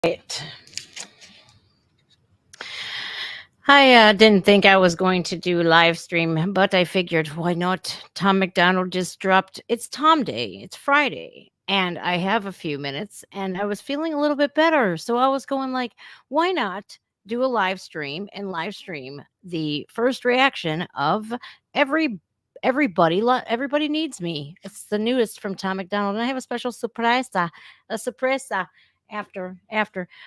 Right. I didn't think I was going to do live stream, but I figured why not? Tom MacDonald just dropped. It's Tom Day. It's Friday, and I have a few minutes, and I was feeling a little bit better, so I was going like, why not do a live stream and live stream the first reaction of everybody needs me. It's the newest from Tom MacDonald, and I have a special surprise, a surprise after,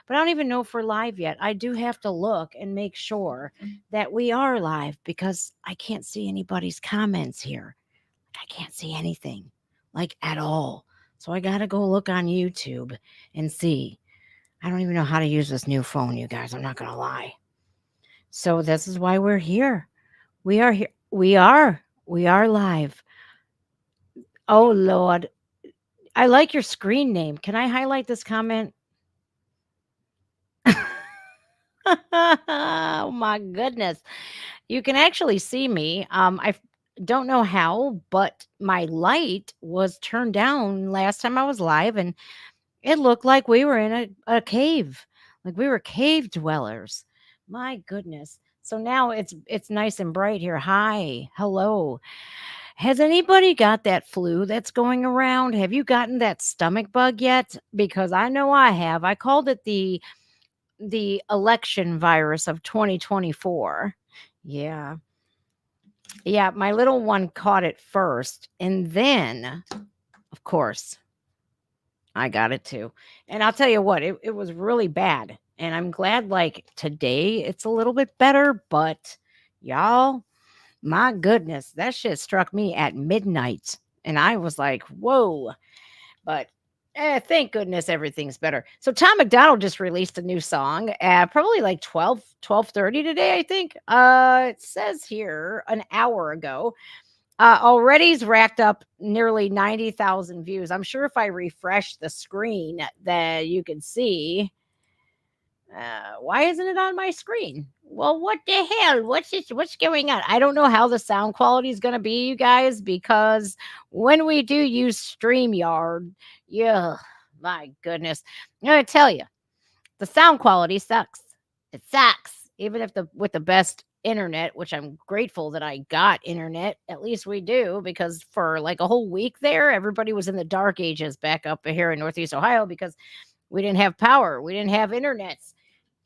but I don't even know if we're live yet. I do have to look and make sure that we are live because I can't see anybody's comments here. I can't see anything like at all. So I got to go look on YouTube and see. I don't even know how to use this new phone, you guys. I'm not going to lie. So this is why we're here. We are here. We are live. Oh, Lord. I like your screen name. Can I highlight this comment? Oh my goodness. You can actually see me. I don't know how, but my light was turned down last time I was live and it looked like we were in a cave. Like we were cave dwellers. My goodness. So now it's nice and bright here. Hi. Hello. Has anybody got that flu that's going around? Have you gotten that stomach bug yet? Because I know I have. I called it the election virus of 2024. Yeah. Yeah, my little one caught it first. And then, of course, I got it too. And I'll tell you what, it was really bad. And I'm glad, like, today it's a little bit better. But y'all, my goodness, that shit struck me at midnight. And I was like, whoa. But thank goodness everything's better. So Tom MacDonald just released a new song at probably like 12:30 today, I think. It says here an hour ago. Already he's racked up nearly 90,000 views. I'm sure if I refresh the screen that you can see. Why isn't it on my screen? Well, what the hell? What's going on? I don't know how the sound quality is going to be, you guys, because when we do use StreamYard, yeah, my goodness. I'm going to tell you, the sound quality sucks. It sucks. Even if with the best internet, which I'm grateful that I got internet, at least we do, because for like a whole week there, everybody was in the dark ages back up here in Northeast Ohio because we didn't have power. We didn't have internets.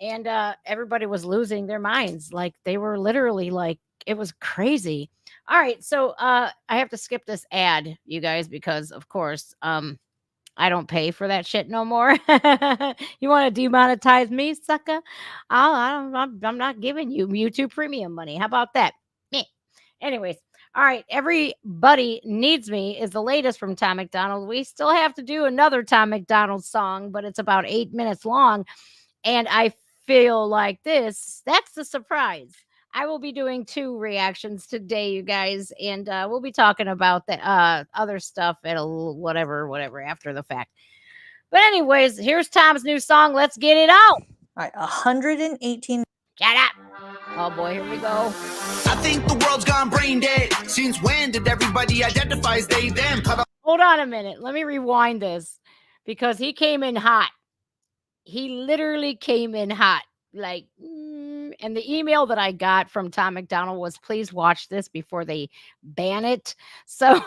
And everybody was losing their minds. Like they were literally like, it was crazy. All right. So I have to skip this ad, you guys, because of course, I don't pay for that shit no more. You want to demonetize me, sucker? I'm not giving you YouTube premium money. How about that? Meh. Anyways, all right. Everybody Needs Me is the latest from Tom MacDonald. We still have to do another Tom MacDonald song, but it's about 8 minutes long. And I feel like that's the surprise. I will be doing 2 reactions today, you guys, and we'll be talking about the other stuff at whatever after the fact. But anyways, here's Tom's new song. Let's get it out. All right, 118. Shut up. Oh boy, here we go. I think the world's gone brain dead. Since when did everybody identify as they, them? Hold on a minute. Let me rewind this because he came in hot. He literally came in hot. Like, and the email that I got from Tom MacDonald was, please watch this before they ban it. So,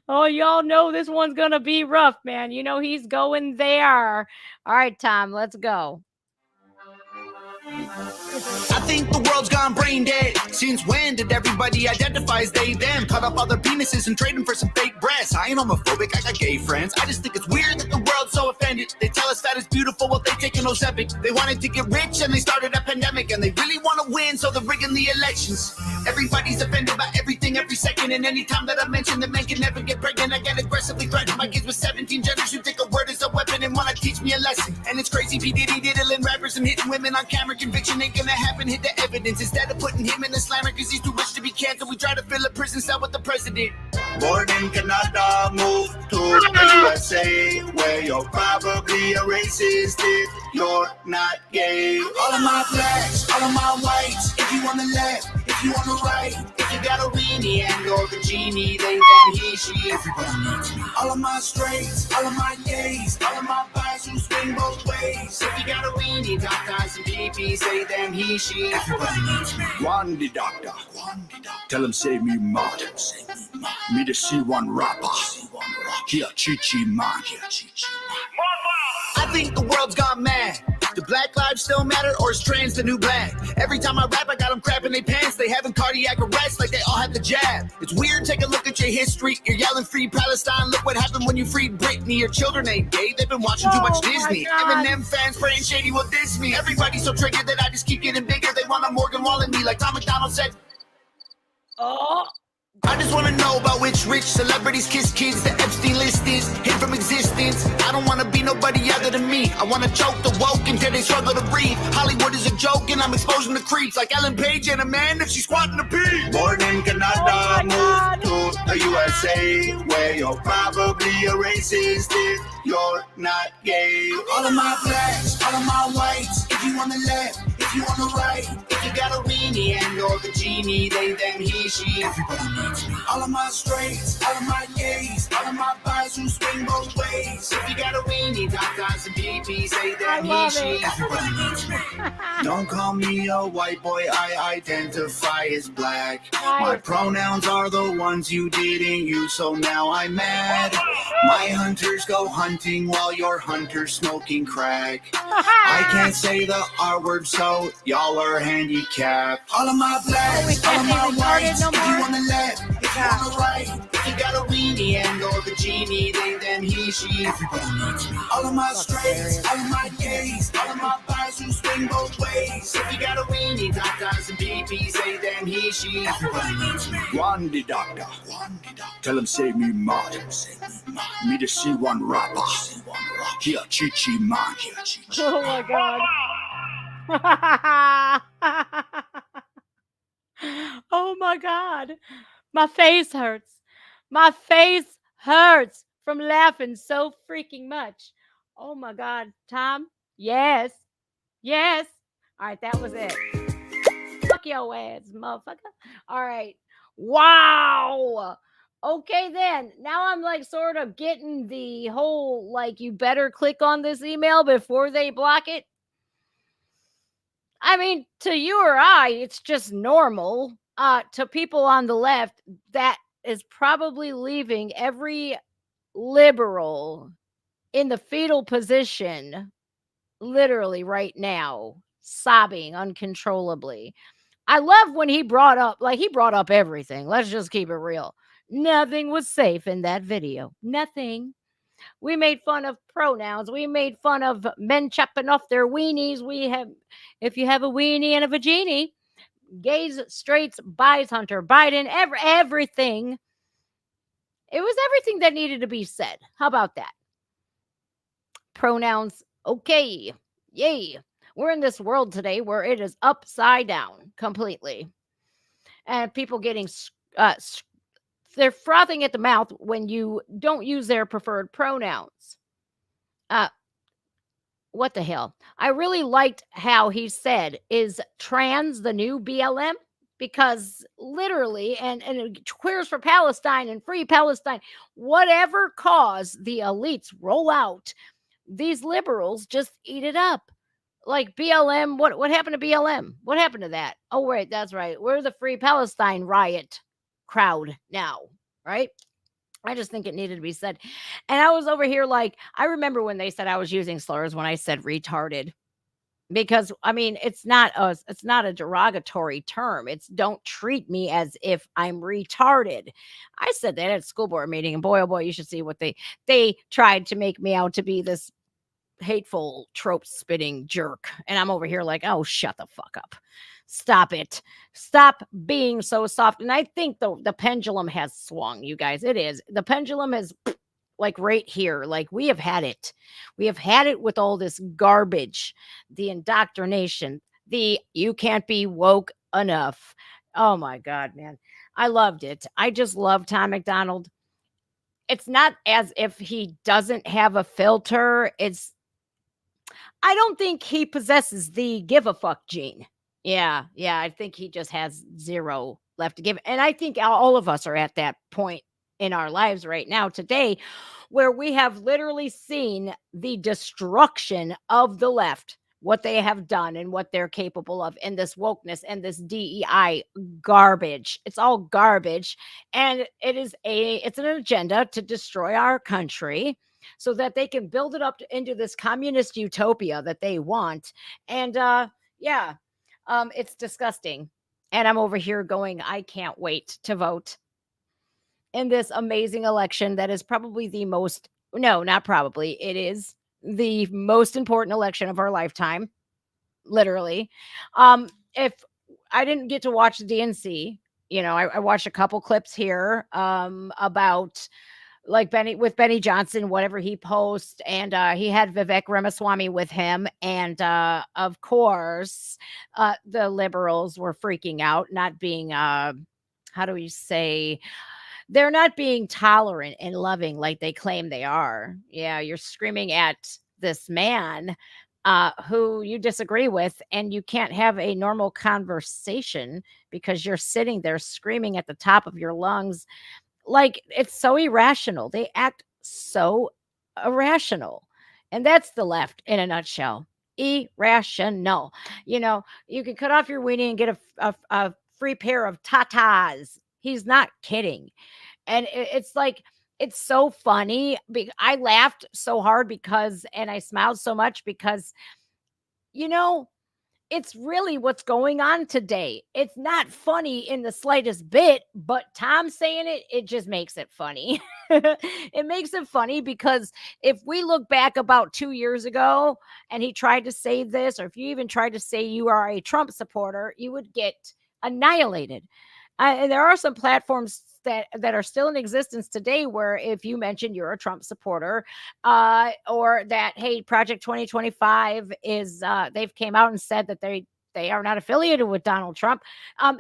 oh, y'all know this one's going to be rough, man. You know, he's going there. All right, Tom, let's go. I think the world's gone brain dead. Since when did everybody identify as they, them? Cut off all their penises and trade them for some fake breasts. I ain't homophobic, I got gay friends. I just think it's weird that the world's so offended. They tell us that it's beautiful while they take an Ozempic. They wanted to get rich and they started a pandemic. And they really want to win, so they're rigging the elections. Everybody's offended by everything every second. And anytime that I mention that men can never get pregnant, I get aggressively threatened. My kids with 17 genders who take a word as a weapon and want to teach me a lesson. And it's crazy, P. Diddy diddling rappers and hitting women on camera. Conviction ain't gonna happen, hit the evidence. Instead of putting him in the slammer cause he's too rich to be canceled, we try to fill a prison cell with the president. Born in Canada, move to the USA, where you're probably a racist if you're not gay. All of my blacks, all of my whites, if you on the left, if if you on the right. If you got a weenie and or the genie, they, them, he, she. Everybody needs me. All of my straights, all of my gays, all of my guys who swing both ways. If you got a weenie, top ties and peepees, say them, he, she. Everybody needs me. Wandy doctor, tell him save me mud. Me to see one rapper. Here, Chi-Chi man. I think the world's gone mad. Do black lives still matter, or is trans the new black? Every time I rap, I got them crapping their pants. They having cardiac arrest like they all have the jab. It's weird, take a look at your history. You're yelling free Palestine. Look what happened when you freed Britney. Your children ain't gay, they've been watching too much Disney. Eminem fans praying Shady will diss me. Everybody's so triggered that I just keep getting bigger. They want a Morgan Wall in me, like Tom MacDonald said. Oh, I just wanna know about which rich celebrities kiss kids. The Epstein list is hid from existence. I don't wanna be nobody other than me. I wanna choke the woke until they struggle to breathe. Hollywood is a joke and I'm exposing the creeps. Like Ellen Page and Amanda, she's squatting the pee. Born in Canada, moved to the USA, where you're probably a racist if you're not gay. All of my blacks, all of my whites. If you on the left, if you on the right. If you got a weenie and or the genie, they, them, he, she. Everybody needs me. All of my straights, all of my gays, all of my guys who swing both ways. If you got a weenie, top guys and peepees, say them, he, she. Everybody needs me. Don't call me a white boy, I identify as black. My pronouns are the ones you didn't use, so now I'm mad. My hunters go hunting while your hunters smoking crack. I can't say the R word, so y'all are handicapped. All of my blacks, all of my whites. no If you more? on the left, if you on the right. If you got a weenie and or the genie, they, them, he, she. Everybody needs me. All of my straights, all of my gays, all of my guys who swing both ways. If you got a weenie, top guys and peepees, say them, he, she. Everybody needs me. Wandy doctor, tell him save me mud. Me to see one rapper. Here, Chi-Chi man. oh my God. Oh my God. My face hurts. My face hurts from laughing so freaking much. Oh my God. Tom? Yes. Yes. All right, that was it. Fuck your ass, motherfucker. All right. Wow. Okay, then. Now I'm like sort of getting the whole like, you better click on this email before they block it. I mean, to you or I, it's just normal. To people on the left, that is probably leaving every liberal in the fetal position, literally right now, sobbing uncontrollably. I love when he brought up everything. Let's just keep it real. Nothing was safe in that video. Nothing. We made fun of pronouns. We made fun of men chopping off their weenies. If you have a weenie and a vagini, gays, straights, bis, hunter, Biden, everything. It was everything that needed to be said. How about that? Pronouns, okay. Yay. We're in this world today where it is upside down completely. And people getting they're frothing at the mouth when you don't use their preferred pronouns. What the hell? I really liked how he said, is trans the new BLM? Because literally, and Queers for Palestine and Free Palestine, whatever cause the elites roll out, these liberals just eat it up. Like BLM, what happened to BLM? What happened to that? Oh, wait, that's right. We're the Free Palestine riot crowd now, right? I just think it needed to be said. And I was over here like, I remember when they said I was using slurs when I said retarded. Because I mean, it's not a derogatory term. It's don't treat me as if I'm retarded. I said that at school board meeting, and boy, oh boy, you should see what they tried to make me out to be this hateful trope spitting jerk. And I'm over here like, oh, shut the fuck up. Stop it. Stop being so soft. And I think the pendulum has swung, you guys. It is. The pendulum is like right here. Like we have had it. We have had it with all this garbage, the indoctrination, the you can't be woke enough. Oh my God, man. I loved it. I just love Tom MacDonald. It's not as if he doesn't have a filter. I don't think he possesses the give a fuck gene. Yeah, yeah, I think he just has 0 left to give, and I think all of us are at that point in our lives right now today, where we have literally seen the destruction of the left, what they have done and what they're capable of, and this wokeness and this DEI garbage. It's all garbage, and it's an agenda to destroy our country so that they can build it up into this communist utopia that they want, and, yeah. It's disgusting. And I'm over here going, I can't wait to vote in this amazing election that is probably the most, no, not probably, it is the most important election of our lifetime, literally. If I didn't get to watch the DNC, I watched a couple clips here about like Benny Johnson, whatever he posts, and he had Vivek Ramaswamy with him, and of course, the liberals were freaking out, not being how do we say, they're not being tolerant and loving like they claim they are. Yeah, you're screaming at this man who you disagree with, and you can't have a normal conversation because you're sitting there screaming at the top of your lungs, like, it's so irrational. They act so irrational. And that's the left in a nutshell. Irrational. You can cut off your weenie and get a free pair of tatas. He's not kidding. And it's like, it's so funny. I laughed so hard and I smiled so much because, you know, it's really what's going on today. It's not funny in the slightest bit, but Tom saying it, it just makes it funny. It makes it funny because if we look back about 2 years ago and he tried to say this, or if you even tried to say you are a Trump supporter, you would get annihilated. And there are some platforms that are still in existence today where if you mention you're a Trump supporter, or that, hey, Project 2025 is they've came out and said that they are not affiliated with Donald Trump.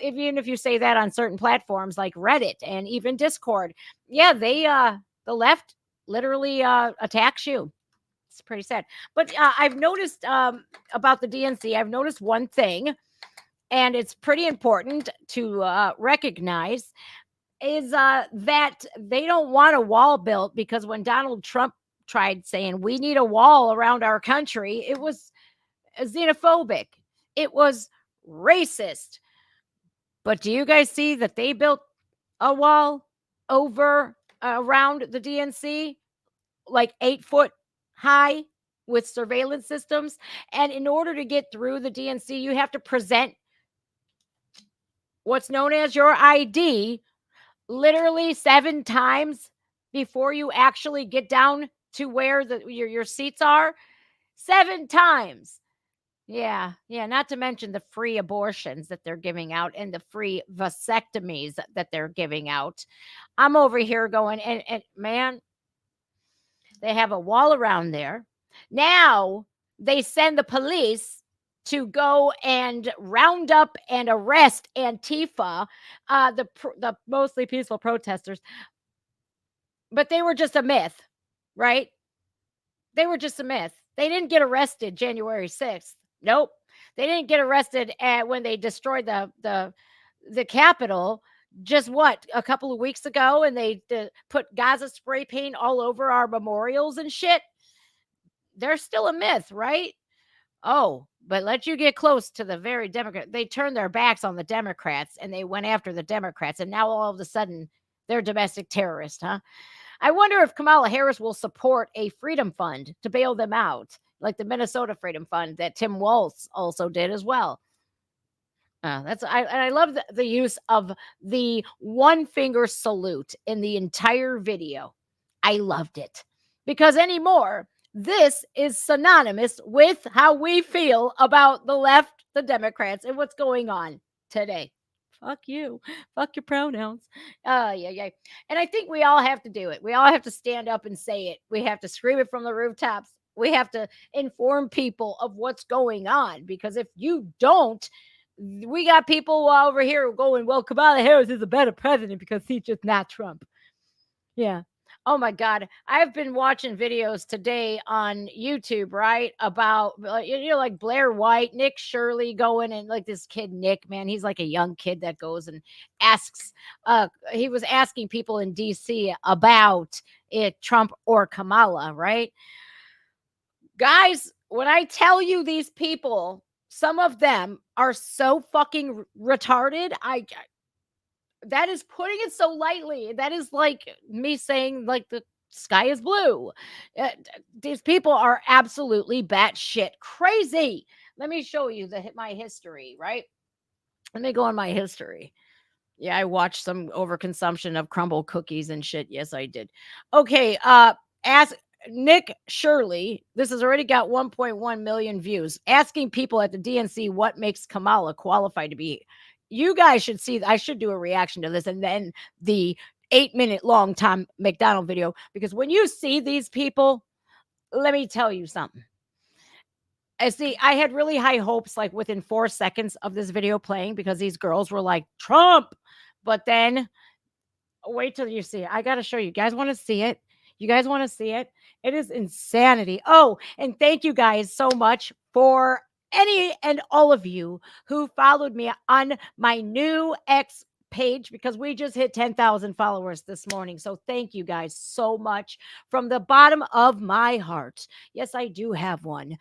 Even if you say that on certain platforms like Reddit and even Discord, yeah, the left literally attacks you. It's pretty sad. But I've noticed about the DNC, I've noticed one thing, and it's pretty important to recognize, is that they don't want a wall built, because when Donald Trump tried saying we need a wall around our country, it was xenophobic, it was racist. But do you guys see that they built a wall over around the DNC, like 8 foot high, with surveillance systems? And in order to get through the DNC, you have to present what's known as your ID literally 7 times before you actually get down to where your seats are. 7 times. Yeah, not to mention the free abortions that they're giving out and the free vasectomies that they're giving out. I'm over here going, and man, they have a wall around there. Now they send the police to go and round up and arrest Antifa, the mostly peaceful protesters. But they were just a myth, right? They were just a myth. They didn't get arrested January 6th. Nope. They didn't get arrested when they destroyed the Capitol just a couple of weeks ago, and they put Gaza spray paint all over our memorials and shit. They're still a myth, right? Oh, but let you get close to the very Democrat. They turned their backs on the Democrats and they went after the Democrats. And now all of a sudden they're domestic terrorists, huh? I wonder if Kamala Harris will support a freedom fund to bail them out, like the Minnesota Freedom Fund that Tim Walz also did as well. I love the use of the one finger salute in the entire video. I loved it because anymore, this is synonymous with how we feel about the left, the Democrats, and what's going on today. Fuck you. Fuck your pronouns. Yeah. And I think we all have to do it. We all have to stand up and say it. We have to scream it from the rooftops. We have to inform people of what's going on, because if you don't, we got people over here going, well, Kamala Harris is a better president because he's just not Trump. Yeah. Oh my God. I've been watching videos today on YouTube, right? About, like Blair White, Nick Shirley going and like this kid, Nick, man, he's like a young kid that goes and asks, he was asking people in DC about it, Trump or Kamala, right? Guys, when I tell you these people, some of them are so fucking retarded. That is putting it so lightly. That is like me saying like the sky is blue. These people are absolutely batshit crazy. Let me show you my history, right? Let me go on my history. Yeah, I watched some overconsumption of crumble cookies and shit. Yes, I did. Okay, ask Nick Shirley. This has already got 1.1 million views. Asking people at the DNC what makes Kamala qualified to be. You guys should see. I should do a reaction to this, and then the 8-minute long Tom MacDonald video, because when you see these people, let me tell you something. I had really high hopes, like within 4 seconds of this video playing, because these girls were like Trump, but then wait till you see it. I got to show you. You guys want to see it? You guys want to see it? It is insanity. Oh, and thank you guys so much for any and all of you who followed me on my new X page, because we just hit 10,000 followers this morning. So thank you guys so much from the bottom of my heart. Yes, I do have one.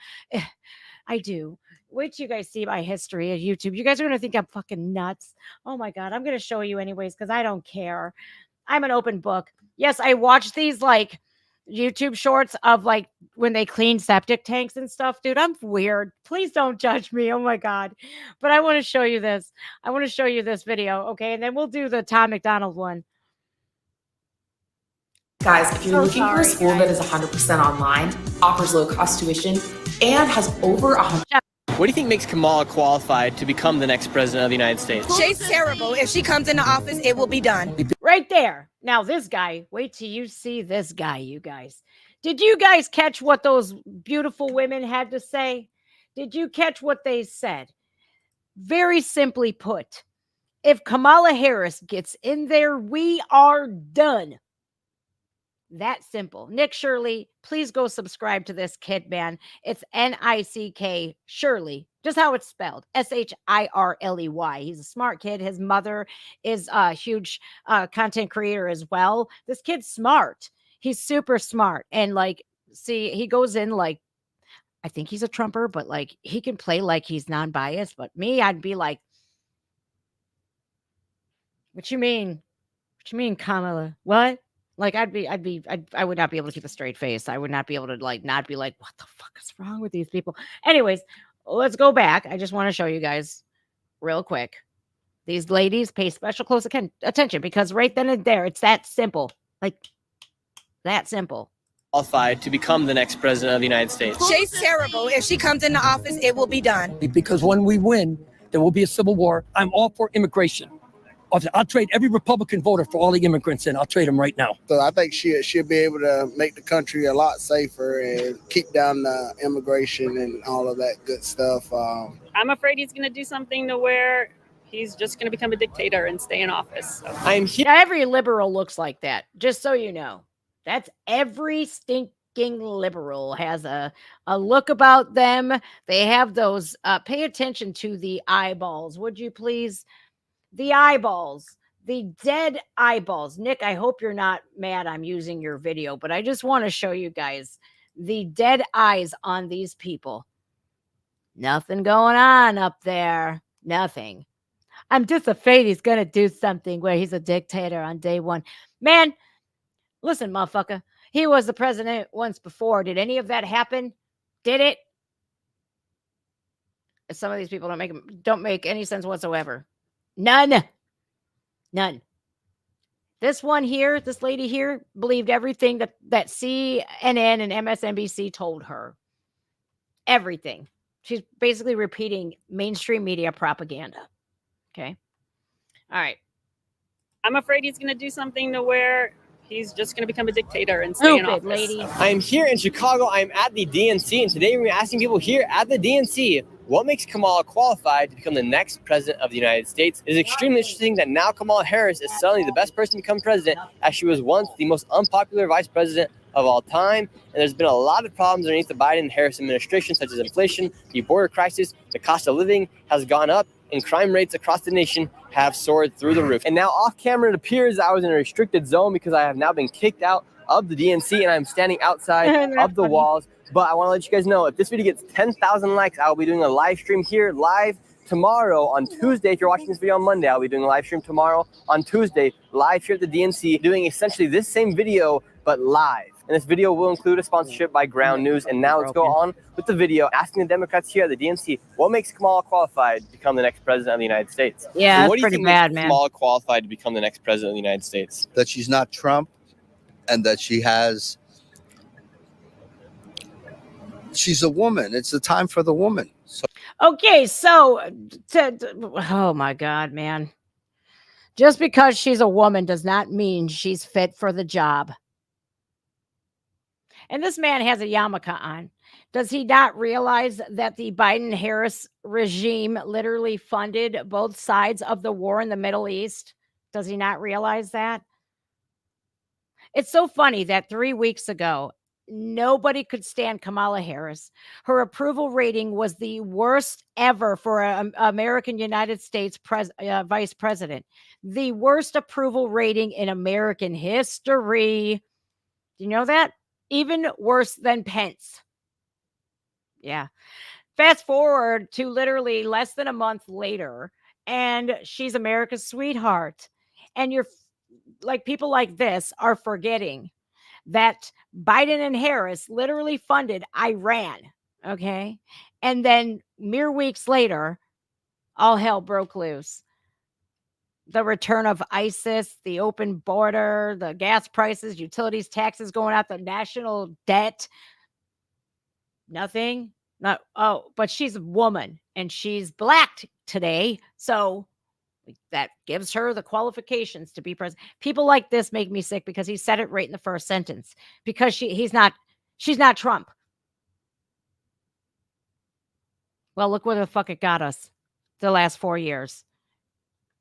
I do. Wait till you guys see my history at YouTube. You guys are going to think I'm fucking nuts. Oh my God. I'm going to show you anyways, because I don't care. I'm an open book. Yes, I watch these like YouTube shorts of like when they clean septic tanks and stuff. Dude, I'm weird. Please don't judge me. Oh my God. But I want to show you this. I want to show you this video. Okay. And then we'll do the Tom MacDonald one. Guys, if you're looking for a school that is 100% online, offers low cost tuition, and has over 100. What do you think makes Kamala qualified to become the next president of the United States? She's terrible. If she comes into office, it will be done. Right there. Now, this guy, wait till you see this guy, you guys. Did you guys catch what those beautiful women had to say? Did you catch what they said? Very simply put, if Kamala Harris gets in there, we are done. That simple. Nick Shirley, please go subscribe to this kid, man. It's Nick Shirley, just how it's spelled. Shirley. He's a smart kid. His mother is a huge content creator as well. This kid's smart. He's super smart. And like, see, he goes in like, I think he's a Trumper, but like he can play like he's non-biased. But me, I'd be like, what you mean? What you mean, Kamala? What? Like I would not be able to keep a straight face. I would not be able to like not be like, what the fuck is wrong with these people? Anyways, let's go back. I just want to show you guys real quick. These ladies pay special close attention, because right then and there, it's that simple. Like that simple. Qualified to become the next president of the United States. She's terrible. If she comes into office, it will be done. Because when we win, there will be a civil war. I'm all for immigration. I'll trade every Republican voter for all the immigrants in. I'll trade them right now. So I think she'll be able to make the country a lot safer and keep down the immigration and all of that good stuff. I'm afraid he's going to do something to where he's just going to become a dictator and stay in office. So. I'm here. Every liberal looks like that, just so you know. That's every stinking liberal has a look about them. They have those. Pay attention to the eyeballs, would you please? The eyeballs, the dead eyeballs. Nick, I hope you're not mad I'm using your video, but I just want to show you guys the dead eyes on these people. Nothing going on up there. Nothing. I'm just afraid he's going to do something where he's a dictator on day one. Man, listen, motherfucker. He was the president once before. Did any of that happen? Did it? Some of these people don't make any sense whatsoever. None. This one here, this lady here, believed everything that CNN and MSNBC told her. Everything. She's basically repeating mainstream media propaganda. Okay. All right. I'm afraid he's going to do something to where he's just going to become a dictator and stay in office. Lady. I'm here in Chicago. I'm at the DNC, and today we're asking people here at the DNC, What makes Kamala qualified to become the next president of the United States? It is extremely interesting that now Kamala Harris is suddenly the best person to become president, as she was once the most unpopular vice president of all time. And there's been a lot of problems underneath the Biden and Harris administration, such as inflation, the border crisis, the cost of living has gone up, and crime rates across the nation have soared through the roof. And now off camera, it appears I was in a restricted zone because I have now been kicked out of the DNC and I'm standing outside of the walls. But I want to let you guys know, if this video gets 10,000 likes, I will be doing a live stream here live tomorrow on Tuesday. If you're watching this video on Monday, I'll be doing a live stream tomorrow on Tuesday, live here at the DNC, doing essentially this same video, but live. And this video will include a sponsorship by Ground News. And now let's go on with the video, asking the Democrats here at the DNC, what makes Kamala qualified to become the next president of the United States? Yeah, what do you pretty think bad, makes man. Kamala qualified to become the next president of the United States? That she's not Trump, and that she's a woman. It's the time for the woman. So Okay, so oh my God, man. Just because she's a woman does not mean she's fit for the job. And this man has a yarmulke on. Does he not realize that the Biden-Harris regime literally funded both sides of the war in the Middle East? Does he not realize that? It's so funny that 3 weeks ago, nobody could stand Kamala Harris. Her approval rating was the worst ever for an American United States vice president. The worst approval rating in American history. Do you know that? Even worse than Pence. Yeah. Fast forward to literally less than a month later, and she's America's sweetheart. And you're like, people like this are forgetting that Biden and Harris literally funded Iran. Okay. And then mere weeks later, all hell broke loose. The return of ISIS, the open border, the gas prices, utilities, taxes going out, the national debt. Nothing. Not, oh, but she's a woman and she's black today. So that gives her the qualifications to be president. People like this make me sick because he said it right in the first sentence. Because she's not Trump. Well, look where the fuck it got us the last 4 years.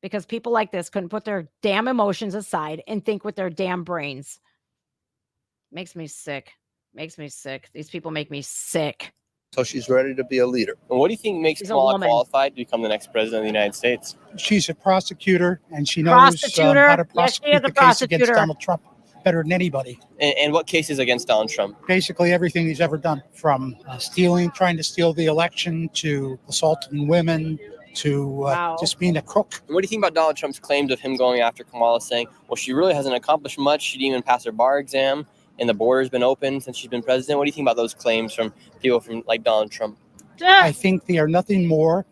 Because people like this couldn't put their damn emotions aside and think with their damn brains. Makes me sick. Makes me sick. These people make me sick. So she's ready to be a leader. And what do you think makes Kamala qualified to become the next president of the United States? She's a prosecutor, and she knows how to prosecute the case against Donald Trump better than anybody. And what cases against Donald Trump? Basically everything he's ever done, from trying to steal the election, to assaulting women, to just being a crook. And what do you think about Donald Trump's claims of him going after Kamala, saying, well, she really hasn't accomplished much. She didn't even pass her bar exam, and the border's been open since she's been president. What do you think about those claims from people from like Donald Trump? I think they are nothing more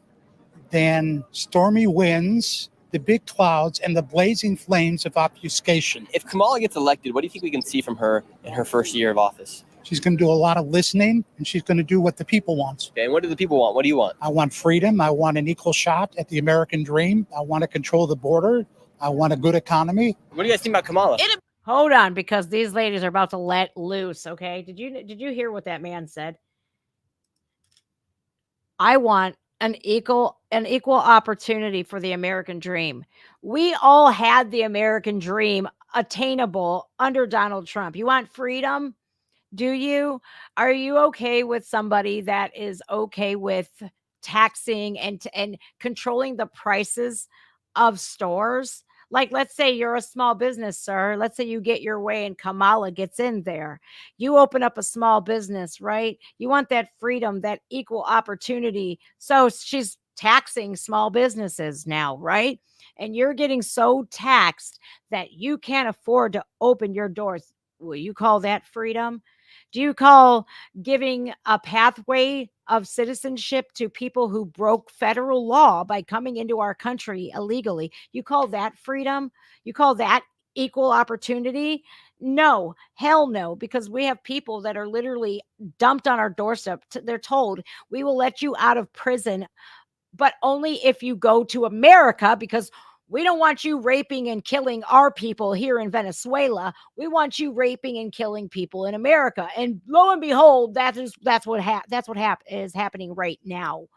than stormy winds, the big clouds, and the blazing flames of obfuscation. If Kamala gets elected, what do you think we can see from her in her first year of office? She's going to do a lot of listening, and she's going to do what the people want. Okay, and what do the people want? What do you want? I want freedom. I want an equal shot at the American dream. I want to control the border. I want a good economy. What do you guys think about Kamala? Hold on, because these ladies are about to let loose, okay? Did you hear what that man said? I want an equal opportunity for the American dream. We all had the American dream attainable under Donald Trump. You want freedom? Do you? Are you okay with somebody that is okay with taxing and controlling the prices of stores? Like, let's say you're a small business, sir. Let's say you get your way and Kamala gets in there. You open up a small business, right? You want that freedom, that equal opportunity. So she's taxing small businesses now, right? And you're getting so taxed that you can't afford to open your doors. Will you call that freedom? Do you call giving a pathway of citizenship to people who broke federal law by coming into our country illegally? You call that freedom? You call that equal opportunity? No, hell no, because we have people that are literally dumped on our doorstep. They're told, we will let you out of prison, but only if you go to America, because We don't want you raping and killing our people here in Venezuela. We want you raping and killing people in America. And lo and behold, that's what is happening right now.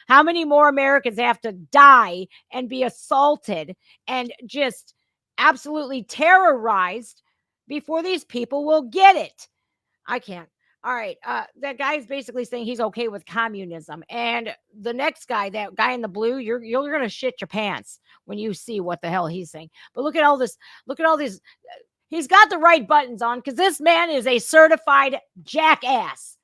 How many more Americans have to die and be assaulted and just absolutely terrorized before these people will get it? I can't. All right. That guy is basically saying he's okay with communism. And the next guy, that guy in the blue, you're gonna shit your pants when you see what the hell he's saying. But look at all this. Look at all these. He's got the right buttons on because this man is a certified jackass.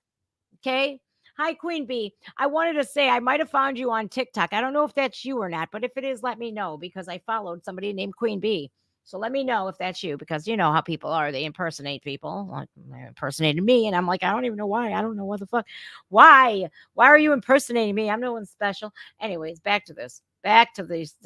Okay. Hi, Queen Bee. I wanted to say I might have found you on TikTok. I don't know if that's you or not, but if it is, let me know because I followed somebody named Queen Bee. So let me know if that's you because you know how people are. They impersonate people. Like they impersonated me. And I'm like, I don't even know why. I don't know what the fuck. Why? Why are you impersonating me? I'm no one special. Anyways, back to this. Back to this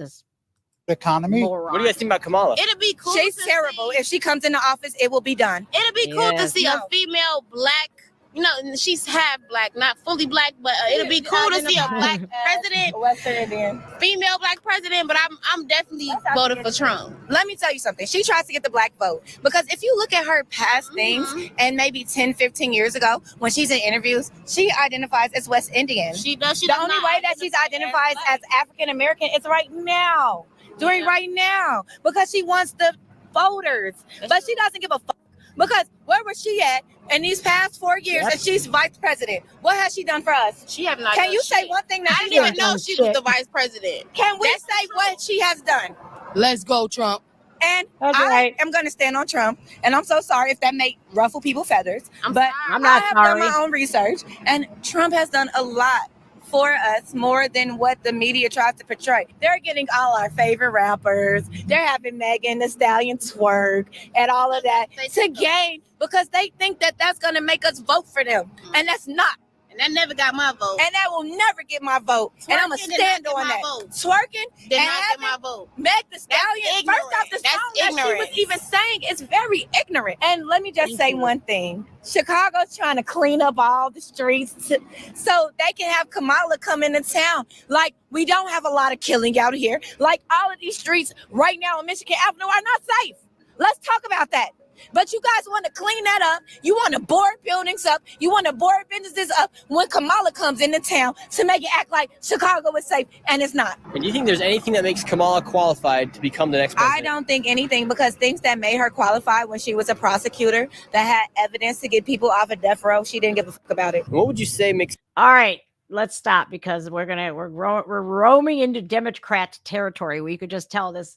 economy. moron. What do you guys think about Kamala? It'll be cool. She's terrible. If she comes into office, it will be done. It'll be cool to Yes. see a female black, you know, she's half black, not fully black, but it'll be cool to see a black president, Western Indian. female black president, but I'm definitely voting for Trump. Let me tell you something. She tries to get the black vote because if you look at her past things and maybe 10, 15 years ago when she's in interviews, she identifies as West Indian. She does. The only way that she's identified as African American is right now, right now, because she wants the voters, but she doesn't give a fuck. Because where was she at in these past 4 years and she's vice president? What has she done for us? She have not. Can done you say shit. one thing that I she didn't even done? know she was the vice president. Can we say what she has done? Let's go, Trump. And That's I right. am going to stand on Trump. And I'm so sorry if that may ruffle people's feathers. But I'm not I have sorry. done my own research. And Trump has done a lot for us, more than what the media tries to portray. They're getting all our favorite rappers. They're having Megan Thee Stallion twerk and all of that to gain because they think that that's going to make us vote for them. And that's not. And that never got my vote. And that will never get my vote. And I'm going to Twerking did not stand get on my that. vote. Twerking Did and not get my having vote. Meg Thee Stallion, ignorant. first off, the That's song that she was ignorant. even saying is very ignorant. And let me just say one thing. Chicago's trying to clean up all the streets so they can have Kamala come into town. Like, we don't have a lot of killing out here. Like, all of these streets right now on Michigan Avenue are not safe. Let's talk about that. But you guys want to clean that up. You want to board buildings up. You want to board businesses up when Kamala comes into town to make it act like Chicago is safe, and it's not. And do you think there's anything that makes Kamala qualified to become the next president? I don't think anything because things that made her qualify when she was a prosecutor that had evidence to get people off of death row, she didn't give a fuck about it. What would you say makes All right, let's stop because we're roaming into Democrat territory. We could just tell this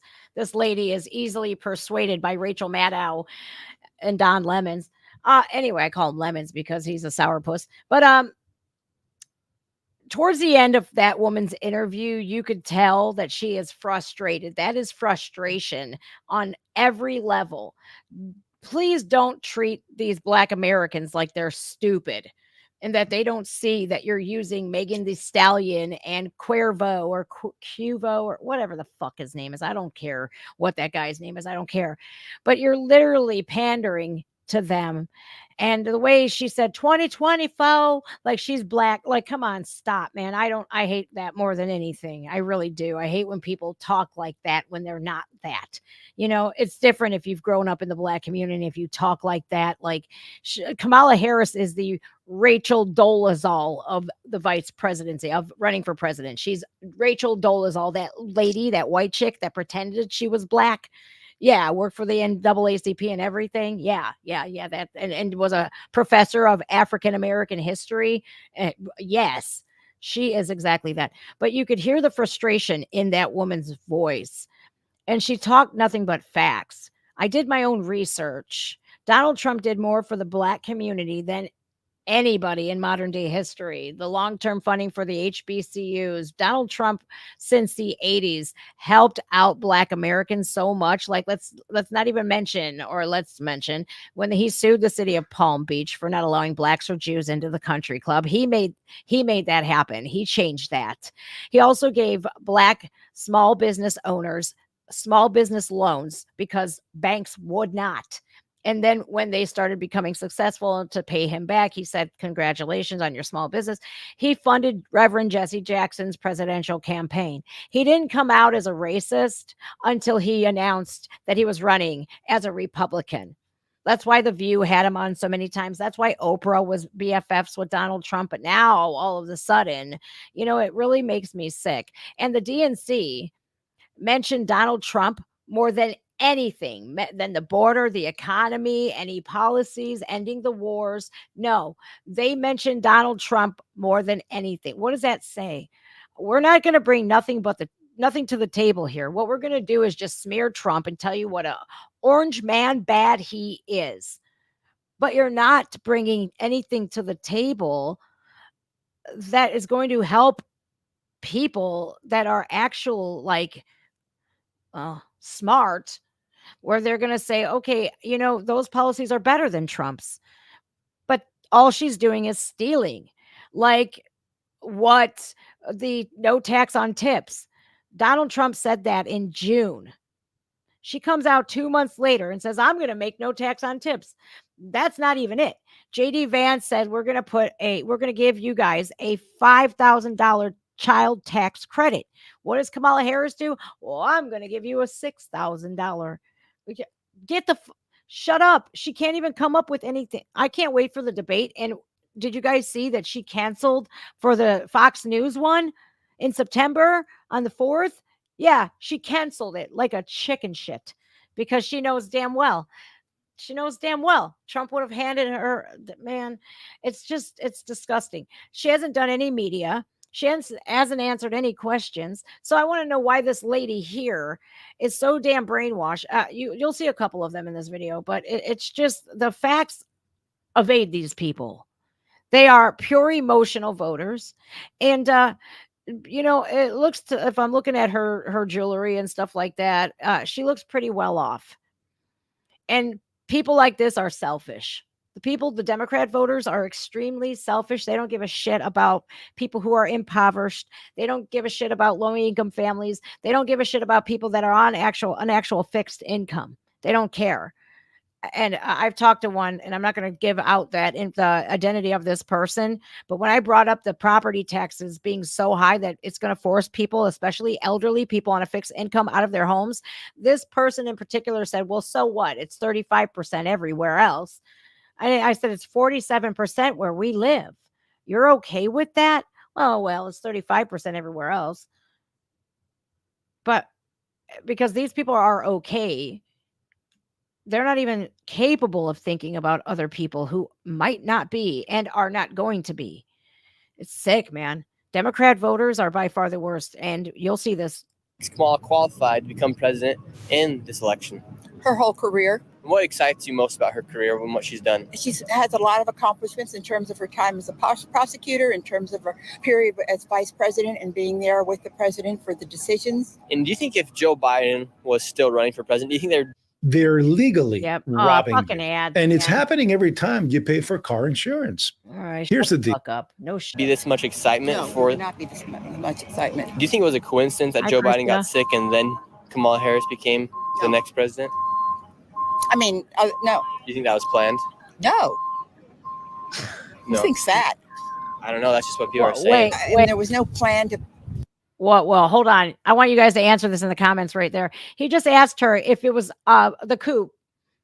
lady is easily persuaded by Rachel Maddow and Don Lemons. Anyway, I call him Lemons because he's a sourpuss. But towards the end of that woman's interview, you could tell that she is frustrated. That is frustration on every level. Please don't treat these Black Americans like they're stupid and that they don't see that you're using Megan Thee Stallion and Cuervo or Cuvo or whatever the fuck his name is. I don't care what that guy's name is. I don't care. But you're literally pandering to them. And the way she said 2024, like she's black, like, come on, stop, man. I hate that more than anything. I really do. I hate when people talk like that when they're not that. You know, it's different if you've grown up in the Black community. If you talk like that, like Kamala Harris is the Rachel Dolezal of the vice presidency, of running for president. She's Rachel Dolezal, that lady, that white chick that pretended she was Black. Yeah, worked for the NAACP and everything. Yeah. That and was a professor of African American history. Yes, she is exactly that. But you could hear the frustration in that woman's voice. And she talked nothing but facts. I did my own research. Donald Trump did more for the Black community than anybody in modern day history. The long-term funding for the HBCUs, Donald Trump since the 80s helped out Black Americans so much. Like let's not even mention, or let's mention when he sued the city of Palm Beach for not allowing Blacks or Jews into the country club. He made that happen. He changed that. He also gave Black small business owners small business loans because banks would not. And then when they started becoming successful to pay him back, he said, congratulations on your small business. He funded Reverend Jesse Jackson's presidential campaign. He didn't come out as a racist until he announced that he was running as a Republican. That's why The View had him on so many times. That's why Oprah was BFFs with Donald Trump. But now, all of a sudden, it really makes me sick. And the DNC mentioned Donald Trump more than anything, than the border, the economy, any policies, ending the wars. No, they mentioned Donald Trump more than anything. What does that say? We're not going to bring nothing to the table here. What we're going to do is just smear Trump and tell you what a orange man bad he is. But you're not bringing anything to the table that is going to help people that are actual smart, where they're going to say, okay, those policies are better than Trump's, but all she's doing is stealing. Like what the no tax on tips. Donald Trump said that in June. She comes out 2 months later and says, I'm going to make no tax on tips. That's not even it. JD Vance said, we're going to give you guys a $5,000 child tax credit. What does Kamala Harris do? Well, I'm going to give you a $6,000. Shut up. She can't even come up with anything. I can't wait for the debate. And did you guys see that she canceled for the Fox News one in September on the 4th? Yeah, she canceled it like a chicken shit because she knows damn well Trump would have handed her, man. It's disgusting. She hasn't done any media. She hasn't answered any questions. So I want to know why this lady here is so damn brainwashed. You'll see a couple of them in this video, but it's just the facts evade these people. They are pure emotional voters. And, it looks if I'm looking at her jewelry and stuff like that, she looks pretty well off. And people like this are selfish. The Democrat voters are extremely selfish. They don't give a shit about people who are impoverished. They don't give a shit about low income families. They don't give a shit about people that are on an actual fixed income. They don't care. And I've talked to one, and I'm not going to give out the identity of this person, but when I brought up the property taxes being so high that it's going to force people, especially elderly people on a fixed income, out of their homes, this person in particular said, well, so what? It's 35% everywhere else. I said, it's 47% where we live. You're okay with that? Well, it's 35% everywhere else. But because these people are okay, they're not even capable of thinking about other people who might not be and are not going to be. It's sick, man. Democrat voters are by far the worst, and you'll see this. Kamala qualified to become president in this election? Her whole career. What excites you most about her career and what she's done? She has a lot of accomplishments in terms of her time as a prosecutor, in terms of her period as vice president and being there with the president for the decisions. And do you think if Joe Biden was still running for president, do you think they're legally robbing fucking you. ads, and it's man. happening every time you pay for car insurance. All right, here's the shut deal. fuck up. No shit. be this much excitement No, for? there would not be this much excitement. Do you think it was a coincidence that Hi, Joe Biden Krista. got sick and then Kamala Harris became the next president? I mean, no. Do you think that was planned? No. Who No. thinks that? I don't know. That's just what people are saying. Wait. And there was no plan to. Well, hold on. I want you guys to answer this in the comments right there. He just asked her if it was the coup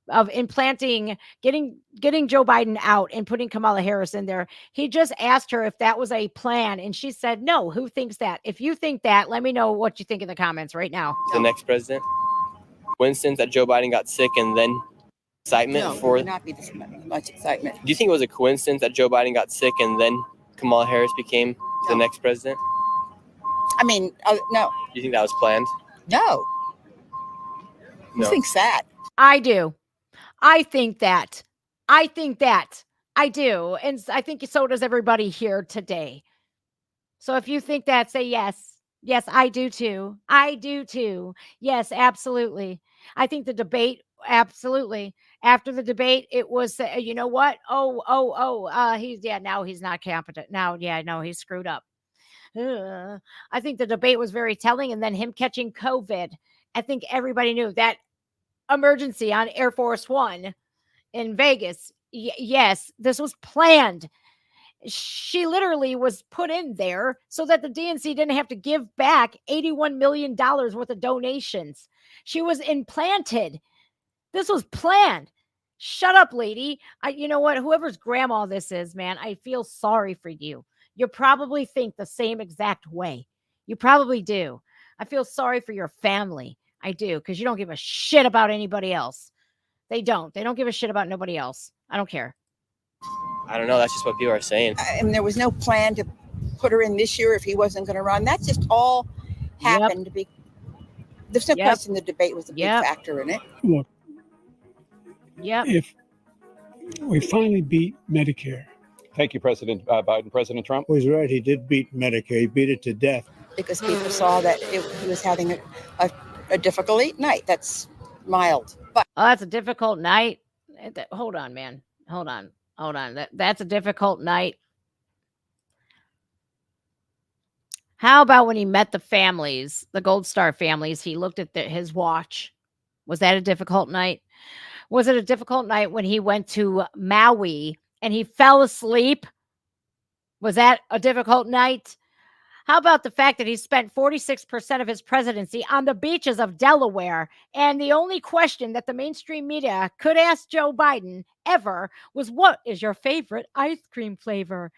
of implanting, getting Joe Biden out and putting Kamala Harris in there. He just asked her if that was a plan, and she said no. Who thinks that? If you think that, let me know what you think in the comments right now. The next president? Coincidence that Joe Biden got sick and then excitement No, there for? would not be this much excitement. Do you think it was a coincidence that Joe Biden got sick and then Kamala Harris became the next president? I mean, no. Do you think that was planned? No. Who No. thinks that? I do. I think that. I do. And I think so does everybody here today. So if you think that, say yes. Yes, I do too. I do too. Yes, absolutely. I think the debate, absolutely. After the debate, it was, you know what? Now he's not competent. Now, no, he's screwed up. I think the debate was very telling. And then him catching COVID. I think everybody knew that emergency on Air Force One. in Vegas. Yes, this was planned. She literally was put in there so that the DNC didn't have to give back $81 million worth of donations. She was implanted. This was planned. Shut up, lady. You know what? Whoever's grandma this is, man, I feel sorry for you. You probably think the same exact way. You probably do. I feel sorry for your family. I do, because you don't give a shit about anybody else. They don't. They don't give a shit about nobody else. I don't care. I don't know. That's just what people are saying. And there was no plan to put her in this year if he wasn't going to run. That just all happened to be. There's no question the debate was a big factor in it. Look, Yep. if we finally beat Medicare. Thank you, President Biden. President Trump was right. He did beat Medicare. He beat it to death. Because people saw that he was having a difficult night. That's mild. But that's a difficult night. Hold on, man. Hold on. That's a difficult night. How about when he met the families, the Gold Star families, he looked at his watch? Was that a difficult night? Was it a difficult night when he went to Maui and he fell asleep? Was that a difficult night? How about the fact that he spent 46% of his presidency on the beaches of Delaware, and the only question that the mainstream media could ask Joe Biden ever was, what is your favorite ice cream flavor?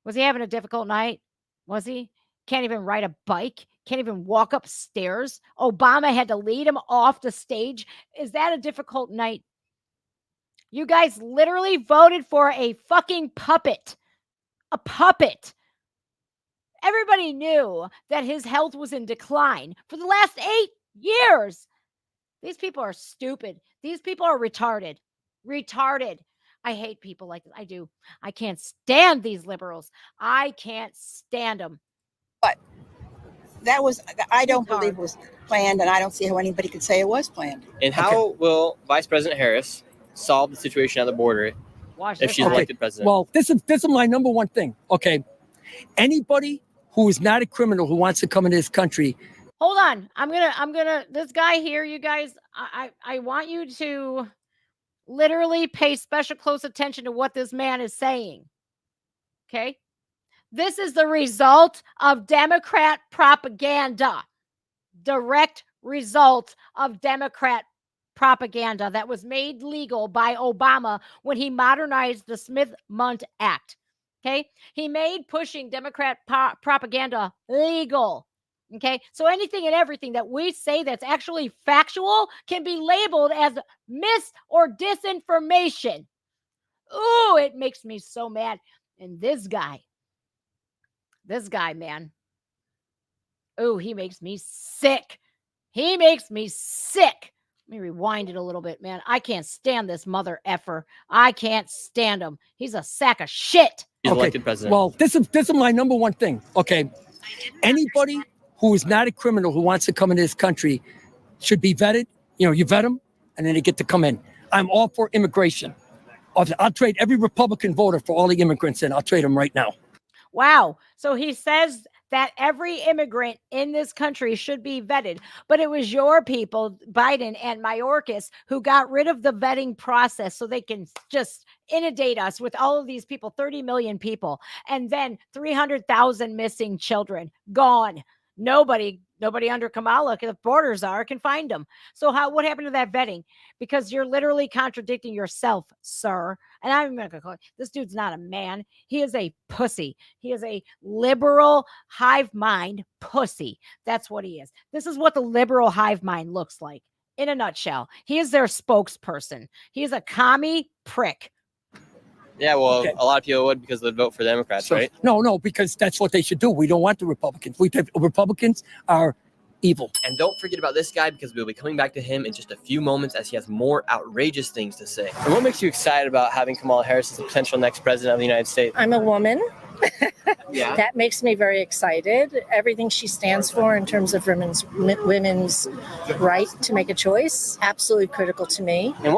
Was he having a difficult night? Was he? Can't even ride a bike? Can't even walk upstairs? Obama had to lead him off the stage. Is that a difficult night? You guys literally voted for a fucking puppet. A puppet. Everybody knew that his health was in decline for the last 8 years. These people are stupid. These people are retarded. Retarded. I hate people like this. I do. I can't stand these liberals. I can't stand them. But that was, I don't believe it was planned, and I don't see how anybody could say it was planned. And how will Vice President Harris solve the situation at the border if she's elected president? Well, this is my number one thing. Okay. Anybody who is not a criminal who wants to come into this country. Hold on. I'm gonna, this guy here, you guys, I want you to literally pay special close attention to what this man is saying. Okay. This is the result of Democrat propaganda. Direct result of Democrat propaganda that was made legal by Obama when he modernized the Smith-Mundt Act. Okay. He made pushing Democrat propaganda legal. Okay. So anything and everything that we say that's actually factual can be labeled as mis or disinformation. Ooh, it makes me so mad. And this guy, man. Ooh, he makes me sick. He makes me sick. Let me rewind it a little bit, man. I can't stand this mother effer. I can't stand him. He's a sack of shit. He's elected president. Well, this is my number one thing. Okay. Anybody who is not a criminal who wants to come into this country should be vetted. You know, you vet them and then they get to come in. I'm all for immigration. I'll trade every Republican voter for all the immigrants in. I'll trade them right now. Wow. So he says that every immigrant in this country should be vetted. But it was your people, Biden and Mayorkas, who got rid of the vetting process so they can just inundate us with all of these people, 30 million people, and then 300,000 missing children gone. Nobody under Kamala, the borders can find them. So what happened to that vetting? Because you're literally contradicting yourself, sir. And I'm going to call this dude's not a man. He is a pussy. He is a liberal hive mind pussy. That's what he is. This is what the liberal hive mind looks like in a nutshell. He is their spokesperson. He is a commie prick. Yeah, well, a lot of people would because they'd vote for Democrats, right? No, because that's what they should do. We don't want the Republicans. Republicans are evil. And don't forget about this guy because we'll be coming back to him in just a few moments as he has more outrageous things to say. And what makes you excited about having Kamala Harris as the potential next president of the United States? I'm a woman. Yeah. That makes me very excited. Everything she stands for in terms of women's right to make a choice, absolutely critical to me. And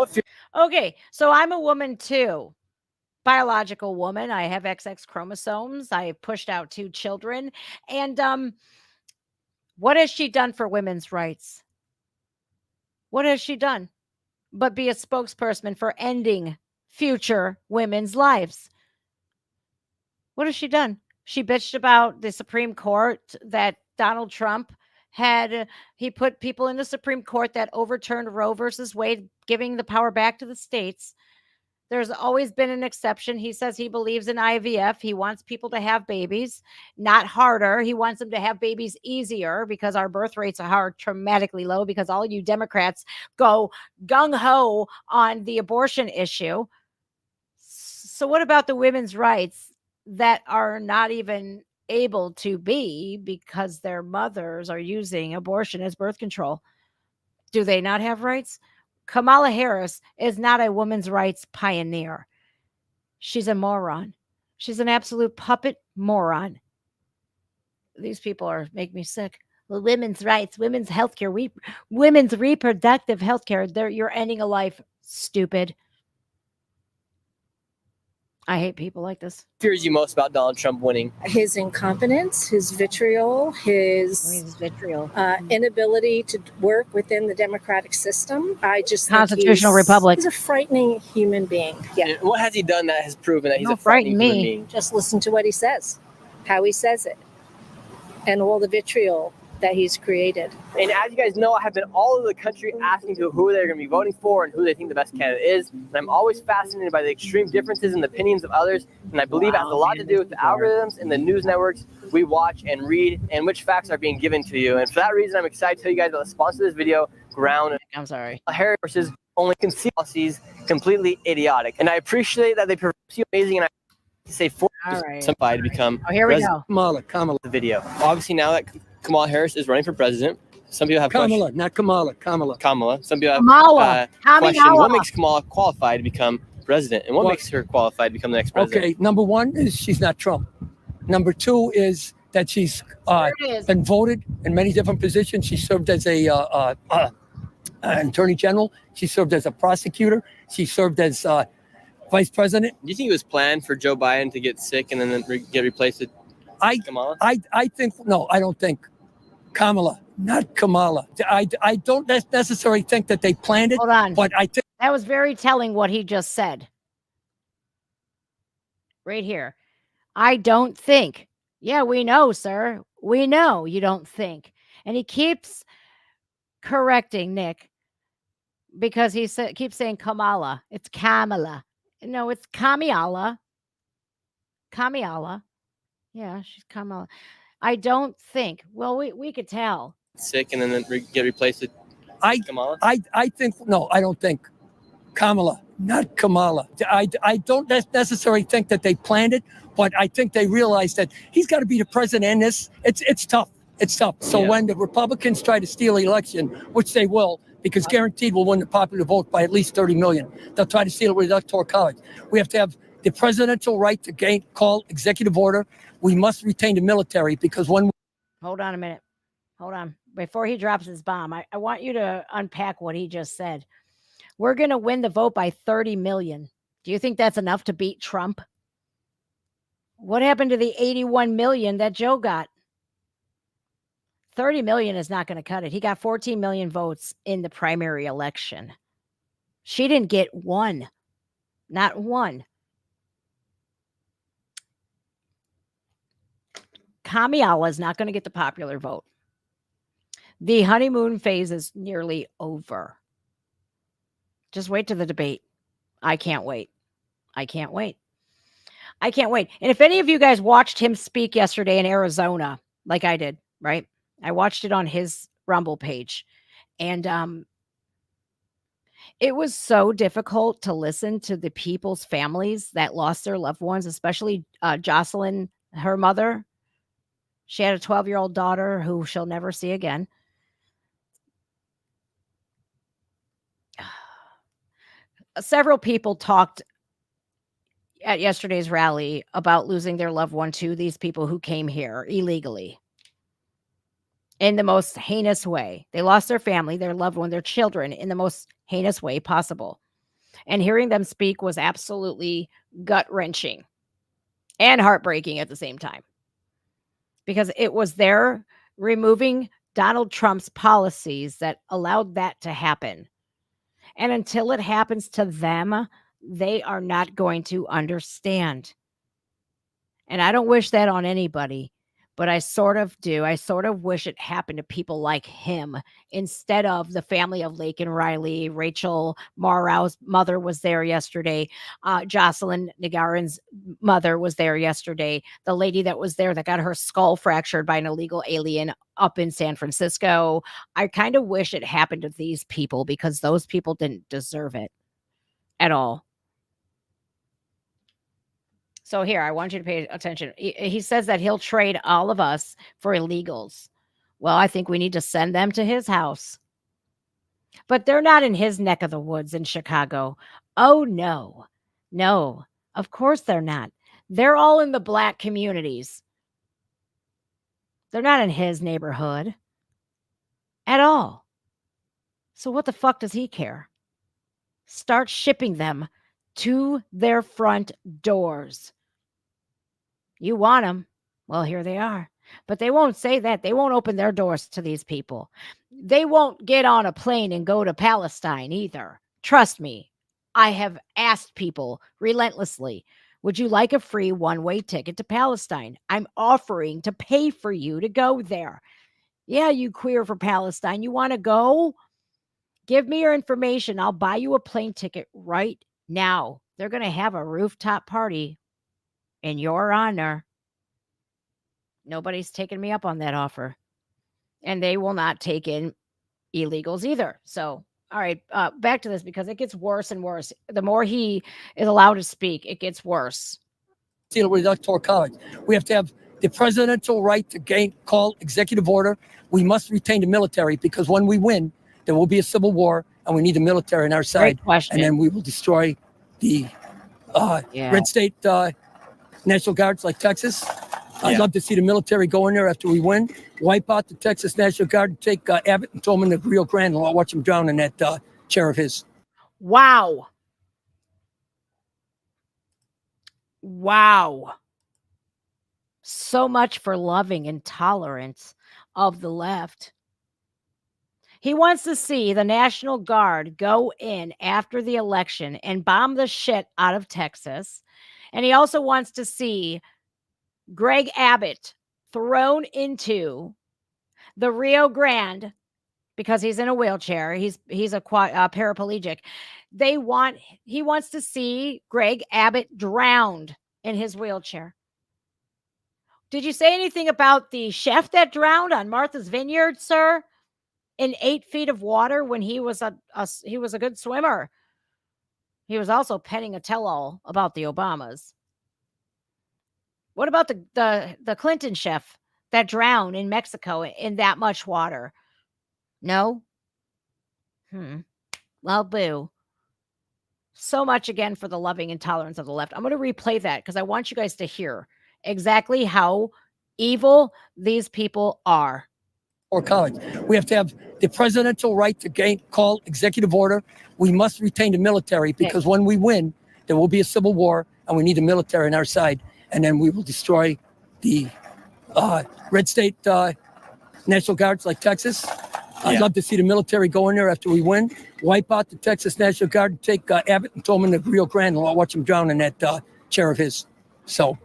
Okay, so I'm a woman too. Biological woman. I have XX chromosomes. I pushed out 2 children. And what has she done for women's rights? What has she done? but be a spokesperson for ending future women's lives. What has she done? She bitched about the Supreme Court that Donald Trump had. He put people in the Supreme Court that overturned Roe versus Wade, giving the power back to the states. There's always been an exception. He says he believes in IVF. He wants people to have babies, not harder. He wants them to have babies easier because our birth rates are dramatically low because all you Democrats go gung ho on the abortion issue. So, what about the women's rights that are not even able to be because their mothers are using abortion as birth control? Do they not have rights? Kamala Harris is not a women's rights pioneer. She's a moron. She's an absolute puppet moron. These people make me sick. Well, women's rights, women's healthcare, women's reproductive healthcare. You're ending a life, stupid. I hate people like this. Fears you most about Donald Trump winning? His incompetence, his vitriol, his inability to work within the democratic system. I just think Constitutional Republic. He's a frightening human being. Yeah. And what has he done that has proven that he's Don't a frightening frighten human me. being? Just listen to what he says, how he says it, and all the vitriol that he's created. And as you guys know, I have been all over the country asking people who they're going to be voting for and who they think the best candidate is. And I'm always fascinated by the extreme differences in the opinions of others. And I believe it has a lot to do with the algorithms and the news networks we watch and read and which facts are being given to you. And for that reason, I'm excited to tell you guys about the sponsor of this video, Ground. I'm sorry. Harris's only concealed policies completely idiotic. And I appreciate that they perceive you amazing, and I say for somebody to become here we president. go. Kamala. The video. Obviously, now that Kamala Harris is running for president, some people have Kamala, questions. not Kamala. Kamala. Some people have Kamala. questioned what makes Kamala qualified to become president, and what makes her qualified to become the next president. Okay, number one is she's not Trump. Number two is that she's been voted in many different positions. She served as a attorney general. She served as a prosecutor. She served as vice president. Do you think it was planned for Joe Biden to get sick and then get replaced with Kamala? I think, no, I don't think. Kamala, not Kamala. I don't necessarily think that they planned it. Hold on. But I think that was very telling what he just said. Right here. I don't think. Yeah, we know, sir. We know you don't think. And he keeps correcting Nick because he keeps saying Kamala. It's Kamala. No, it's Kamala. Kamala. Yeah, she's Kamala. I don't think. Well, we could tell. Sick and then get replaced with Kamala? I think, no, I don't think. Kamala, not Kamala. I don't necessarily think that they planned it, but I think they realized that he's got to be the president in this. It's tough. It's tough. So when the Republicans try to steal the election, which they will, because guaranteed will win the popular vote by at least 30 million, they'll try to steal it with the Electoral College. We have to have the presidential right to call executive order. We must retain the military because when... Hold on a minute. Hold on. Before he drops his bomb, I want you to unpack what he just said. We're going to win the vote by 30 million. Do you think that's enough to beat Trump? What happened to the 81 million that Joe got? 30 million is not going to cut it. He got 14 million votes in the primary election. She didn't get one. Not one. Kamala is not going to get the popular vote. The honeymoon phase is nearly over. Just wait to the debate. I can't wait. I can't wait. I can't wait. And if any of you guys watched him speak yesterday in Arizona, like I did, right? I watched it on his Rumble page. And it was so difficult to listen to the people's families that lost their loved ones, especially Jocelyn, her mother. She had a 12-year-old daughter who she'll never see again. Several people talked at yesterday's rally about losing their loved one to these people who came here illegally in the most heinous way. They lost their family, their loved one, their children in the most heinous way possible. And hearing them speak was absolutely gut-wrenching and heartbreaking at the same time, because it was their removing Donald Trump's policies that allowed that to happen. And until it happens to them, they are not going to understand. And I don't wish that on anybody, but I sort of do. I sort of wish it happened to people like him instead of the family of Lake and Riley. Rachel Marrow's mother was there yesterday. Jocelyn Nagarin's mother was there yesterday. The lady that was there that got her skull fractured by an illegal alien up in San Francisco. I kind of wish it happened to these people because those people didn't deserve it at all. So here, I want you to pay attention. He says that he'll trade all of us for illegals. Well, I think we need to send them to his house. But they're not in his neck of the woods in Chicago. Oh, no. No, of course they're not. They're all in the black communities. They're not in his neighborhood at all. So what the fuck does he care? Start shipping them to their front doors. You want them? Well, here they are. But they won't say that. They won't open their doors to these people. They won't get on a plane and go to Palestine either. Trust me. I have asked people relentlessly, would you like a free one-way ticket to Palestine? I'm offering to pay for you to go there. Yeah, you queer for Palestine. You want to go? Give me your information. I'll buy you a plane ticket right now. They're going to have a rooftop party in your honor. Nobody's taken me up on that offer. And they will not take in illegals either. So, all right, back to this because it gets worse and worse. The more he is allowed to speak, it gets worse. With Electoral College, we have to have the presidential right to call executive order. We must retain the military because when we win, there will be a civil war, and we need the military on our side. Great question. And then we will destroy the red state National Guards like Texas. I'd love to see the military go in there after we win, wipe out the Texas National Guard, and take Abbott and throw him in the Rio Grande and watch him drown in that chair of his. Wow. Wow. So much for loving intolerance of the left. He wants to see the National Guard go in after the election and bomb the shit out of Texas. And he also wants to see Greg Abbott thrown into the Rio Grande because he's in a wheelchair. He's a paraplegic. He wants to see Greg Abbott drowned in his wheelchair. Did you say anything about the chef that drowned on Martha's Vineyard, sir? In 8 feet of water when he was a good swimmer. He was also penning a tell-all about the Obamas. What about the Clinton chef that drowned in Mexico in that much water? No? Well, boo. So much again for the loving intolerance of the left. I'm going to replay that because I want you guys to hear exactly how evil these people are. Or college. We have to have the presidential right to call executive order. We must retain the military because when we win, there will be a civil war, and we need the military on our side. And then we will destroy the red state National Guards like Texas. I'd love to see the military go in there after we win, wipe out the Texas National Guard, and take Abbott and throw him in the Rio Grande and watch him drown in that chair of his. So.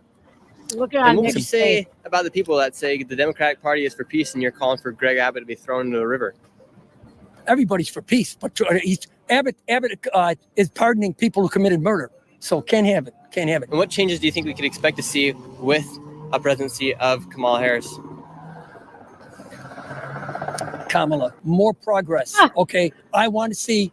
Look at what would you say about the people that say the Democratic Party is for peace and you're calling for Greg Abbott to be thrown into the river? Everybody's for peace, but Abbott is pardoning people who committed murder. So can't have it. Can't have it. And what changes do you think we could expect to see with a presidency of Kamala Harris? Kamala, more progress. Okay, I want to see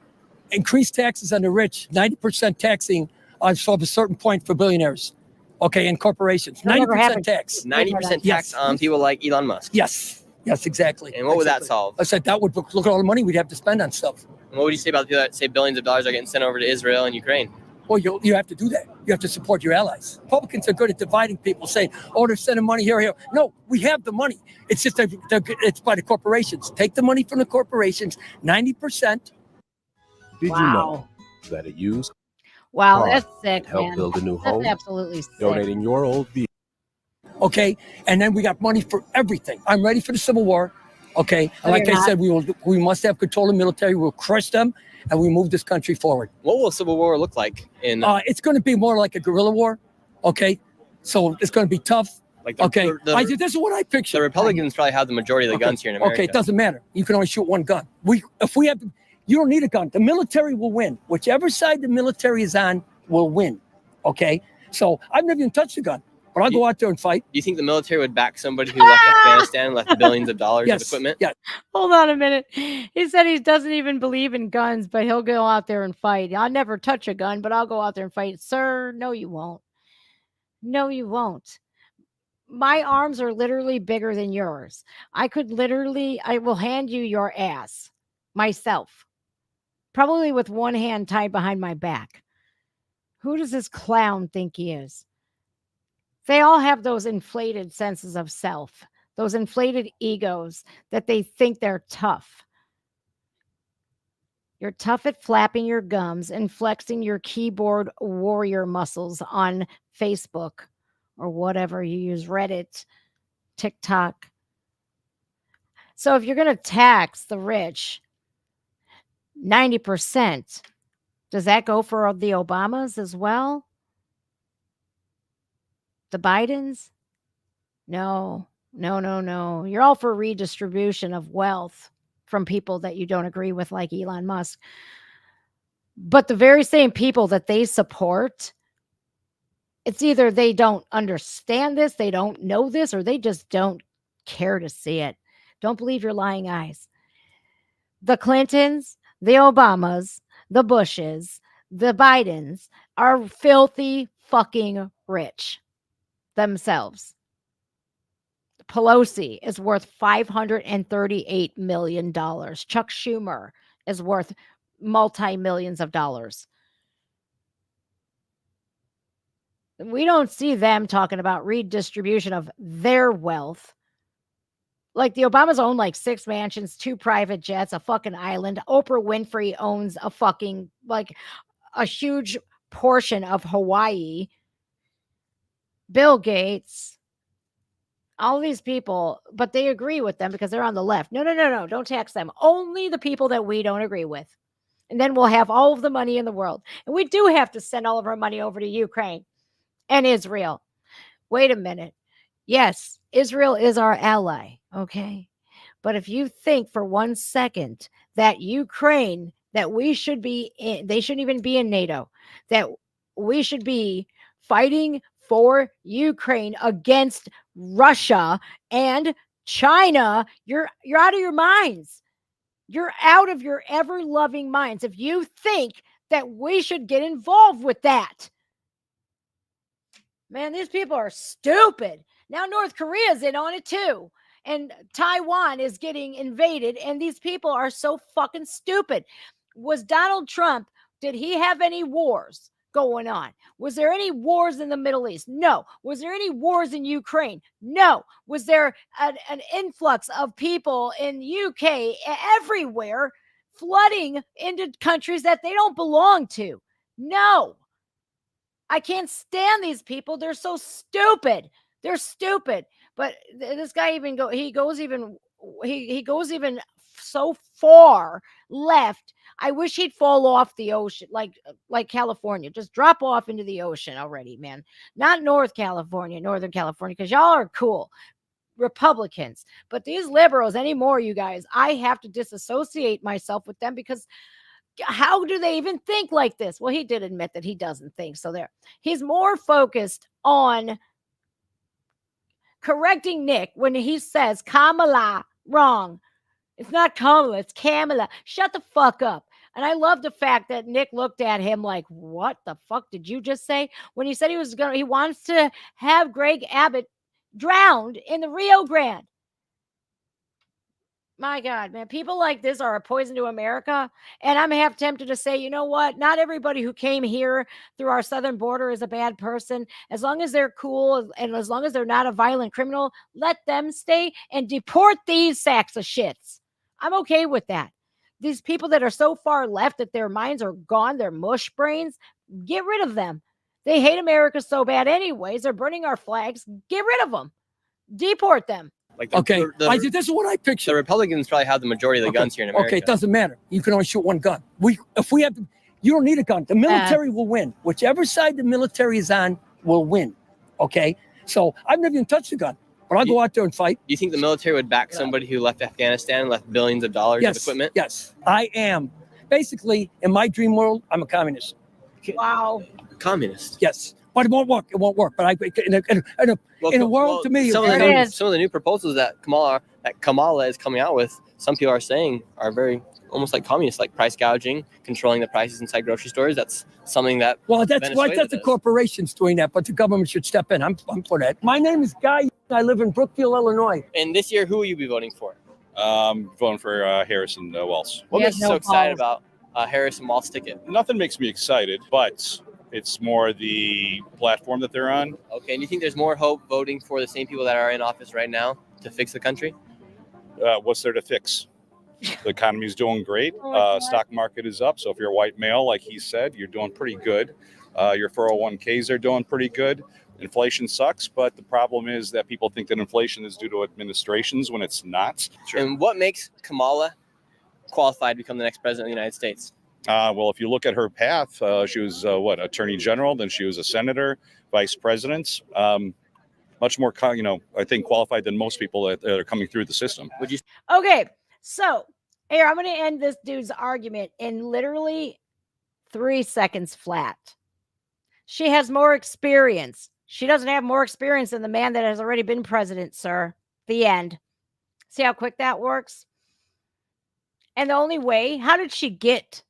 increased taxes on the rich, 90% taxing of a certain point for billionaires. Okay, and corporations. 90% tax. 90% tax on people like Elon Musk. Yes, exactly. And what would that solve? I said that would look at all the money we'd have to spend on stuff. And what would you say about the people that say billions of dollars are getting sent over to Israel and Ukraine? Well, you have to do that. You have to support your allies. Republicans are good at dividing people, saying, "Oh, they're sending money here." No, we have the money. It's just it's by the corporations. Take the money from the corporations. 90%. Did you know that a used wow, car that's sick, can help man. build a new home? That's absolutely sick. Donating your old vehicle. Okay, and then we got money for everything. I'm ready for the Civil War. Okay, and like I said, we must have control of the military. We'll crush them, and we move this country forward. What will civil war look like? It's going to be more like a guerrilla war. Okay, so it's going to be tough. Like this is what I picture. The Republicans probably have the majority of the guns here in America. Okay, it doesn't matter. You can only shoot one gun. You don't need a gun. The military will win. Whichever side the military is on will win. Okay, so I've never even touched a gun. But I'll go out there and fight. Do you think the military would back somebody who left Afghanistan and left billions of dollars of equipment? Yeah. Hold on a minute. He said he doesn't even believe in guns, but he'll go out there and fight. I'll never touch a gun, but I'll go out there and fight. Sir, no, you won't. No, you won't. My arms are literally bigger than yours. I will hand you your ass myself, probably with one hand tied behind my back. Who does this clown think he is? They all have those inflated senses of self, those inflated egos that they think they're tough. You're tough at flapping your gums and flexing your keyboard warrior muscles on Facebook or whatever you use, Reddit, TikTok. So if you're going to tax the rich 90%, does that go for the Obamas as well? The Bidens? No. You're all for redistribution of wealth from people that you don't agree with, like Elon Musk. But the very same people that they support, it's either they don't understand this, they don't know this, or they just don't care to see it. Don't believe your lying eyes. The Clintons, the Obamas, the Bushes, the Bidens are filthy fucking rich themselves. Pelosi is worth $538 million. Chuck Schumer is worth multi-millions of dollars. We don't see them talking about redistribution of their wealth. Like the Obamas own like 6 mansions, 2 private jets, a fucking island. Oprah Winfrey owns a fucking, like, a huge portion of Hawaii. Bill Gates, all these people, but they agree with them because they're on the left. No. Don't tax them. Only the people that we don't agree with. And then we'll have all of the money in the world. And we do have to send all of our money over to Ukraine and Israel. Wait a minute. Yes, Israel is our ally. Okay. But if you think for 1 second that Ukraine, that we should be in, they shouldn't even be in NATO, that we should be fighting for Ukraine against Russia and China, you're out of your minds. You're out of your ever-loving minds if you think that we should get involved with that. Man, these people are stupid. Now North Korea's in on it too. And Taiwan is getting invaded. And these people are so fucking stupid. Was Donald Trump, did he have any wars going on? Was there any wars in the Middle East? No. Was there any wars in Ukraine? No. Was there an influx of people in UK everywhere flooding into countries that they don't belong to? No. I can't stand these people. They're so stupid. They're stupid. But this guy he goes even so far left. I wish he'd fall off the ocean, like California. Just drop off into the ocean already, man. Not Northern California, because y'all are cool. Republicans. But these liberals anymore, you guys, I have to disassociate myself with them because how do they even think like this? Well, he did admit that he doesn't think so. He's more focused on correcting Nick when he says Kamala wrong. It's not Kamala, it's Kamala. Shut the fuck up. And I love the fact that Nick looked at him like, what the fuck did you just say? When he said he wants to have Greg Abbott drowned in the Rio Grande. My God, man, people like this are a poison to America. And I'm half tempted to say, you know what? Not everybody who came here through our southern border is a bad person. As long as they're cool and as long as they're not a violent criminal, let them stay and deport these sacks of shits. I'm okay with that. These people that are so far left that their minds are gone, they're mush brains, get rid of them. They hate America so bad anyways. They're burning our flags. Get rid of them. Deport them. Like Okay, this is what I picture. The Republicans probably have the majority of the guns here in America. Okay, it doesn't matter. You can only shoot one gun. If we have, you don't need a gun. The military will win. Whichever side the military is on will win. Okay, so I've never even touched a gun, but I'll go out there and fight. Do you think the military would back somebody who left Afghanistan and left billions of dollars of equipment? Yes, I am. Basically, in my dream world, I'm a communist. Wow. Communist. Yes. But it won't work. It won't work. But in a world, to me, some of the new proposals that Kamala is coming out with, some people are saying are very almost like communist, like price gouging, controlling the prices inside grocery stores. That's something that that's the corporations doing that, but the government should step in. I'm for that. My name is Guy. I live in Brookfield, Illinois. And this year, who will you be voting for? Voting for Harrison Wells. What makes you so excited about Harrison Wells' ticket? Nothing makes me excited, but it's more the platform that they're on. Okay, and you think there's more hope voting for the same people that are in office right now to fix the country? What's there to fix? The economy's doing great. Stock market is up. So if you're a white male, like he said, you're doing pretty good. Your 401ks are doing pretty good. Inflation sucks, but the problem is that people think that inflation is due to administrations when it's not. And what makes Kamala qualified to become the next president of the United States? Well, if you look at her path, she was attorney general, then she was a senator, vice president. Much more, I think qualified than most people that are coming through the system. Would you? Okay, so here I'm going to end this dude's argument in literally 3 seconds flat. She has more experience. She doesn't have more experience than the man that has already been president, sir. The end. See how quick that works? And the only way, how did she get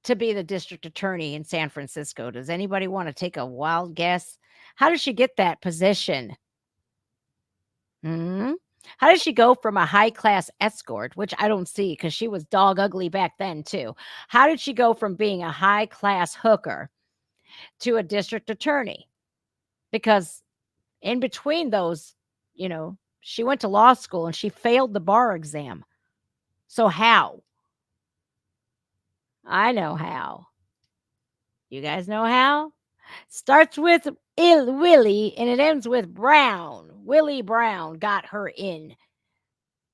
to be the district attorney in San Francisco? Does anybody want to take a wild guess? How did she get that position? How did she go from a high-class escort, which I don't see because she was dog ugly back then too. How did she go from being a high-class hooker to a district attorney? Because in between those, she went to law school and she failed the bar exam. So how? I know how. You guys know how? Starts with Willie and it ends with Brown. Willie Brown got her in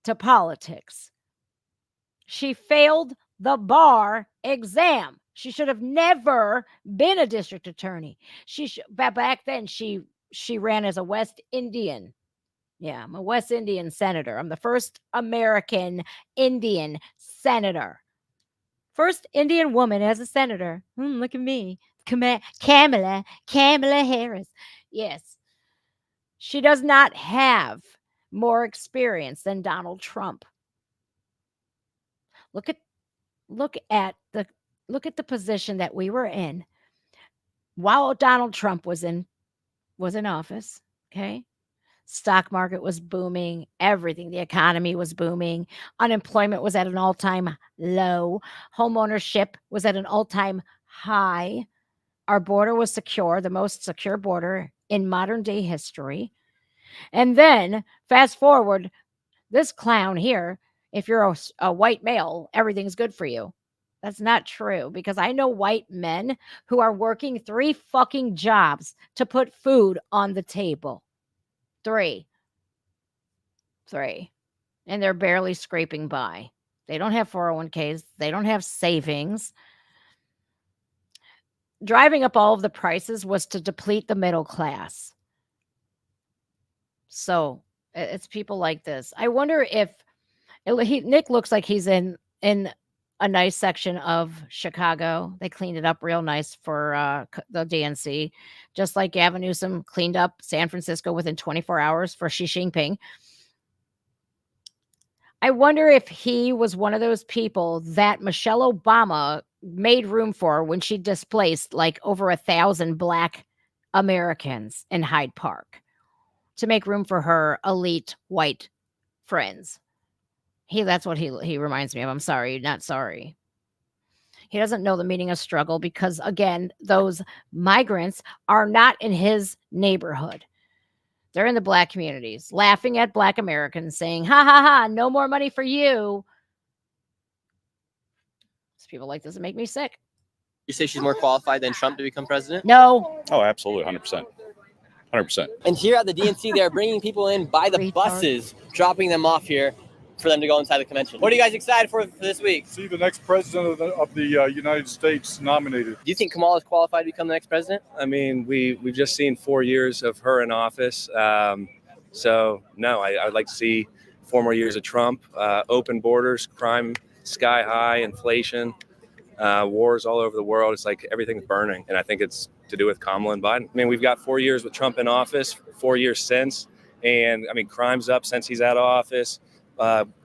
to politics. She failed the bar exam. She should have never been a district attorney. Back then she ran as a West Indian. Yeah, I'm a West Indian senator. I'm the first American Indian senator. First Indian woman as a senator. Look at me. Kamala Harris. Yes. She does not have more experience than Donald Trump. Look at the position that we were in while Donald Trump was in office, okay? Stock market was booming, everything, the economy was booming, unemployment was at an all-time low, homeownership was at an all-time high. Our border was secure, the most secure border in modern day history. And then fast forward, this clown here, if you're a white male, everything's good for you. That's not true, because I know white men who are working 3 fucking jobs to put food on the table. 3. And they're barely scraping by. They don't have 401ks. They don't have savings. Driving up all of the prices was to deplete the middle class. So it's people like this. I wonder if Nick looks like he's in a nice section of Chicago. They cleaned it up real nice for the DNC, just like Gavin Newsom cleaned up San Francisco within 24 hours for Xi Jinping. I wonder if he was one of those people that Michelle Obama made room for when she displaced like over 1,000 Black Americans in Hyde Park to make room for her elite white friends. That's what he reminds me of. I'm sorry, not sorry. He doesn't know the meaning of struggle because, again, those migrants are not in his neighborhood. They're in the Black communities, laughing at Black Americans, saying, ha, ha, ha, no more money for you. People like this make me sick. You say she's more qualified than Trump to become president? No. Oh, absolutely, 100%. 100%. And here at the DNC, they're bringing people in by the buses, dropping them off here for them to go inside the convention. What are you guys excited for this week? See the next president of the United States nominated. Do you think Kamala is qualified to become the next president? I mean, we've just seen 4 years of her in office. So, no, I would like to see 4 more years of Trump, open borders, crime sky high, inflation, wars all over the world. It's like everything's burning. And I think it's to do with Kamala and Biden. I mean, we've got 4 years with Trump in office, 4 years since. And, I mean, crime's up since he's out of office.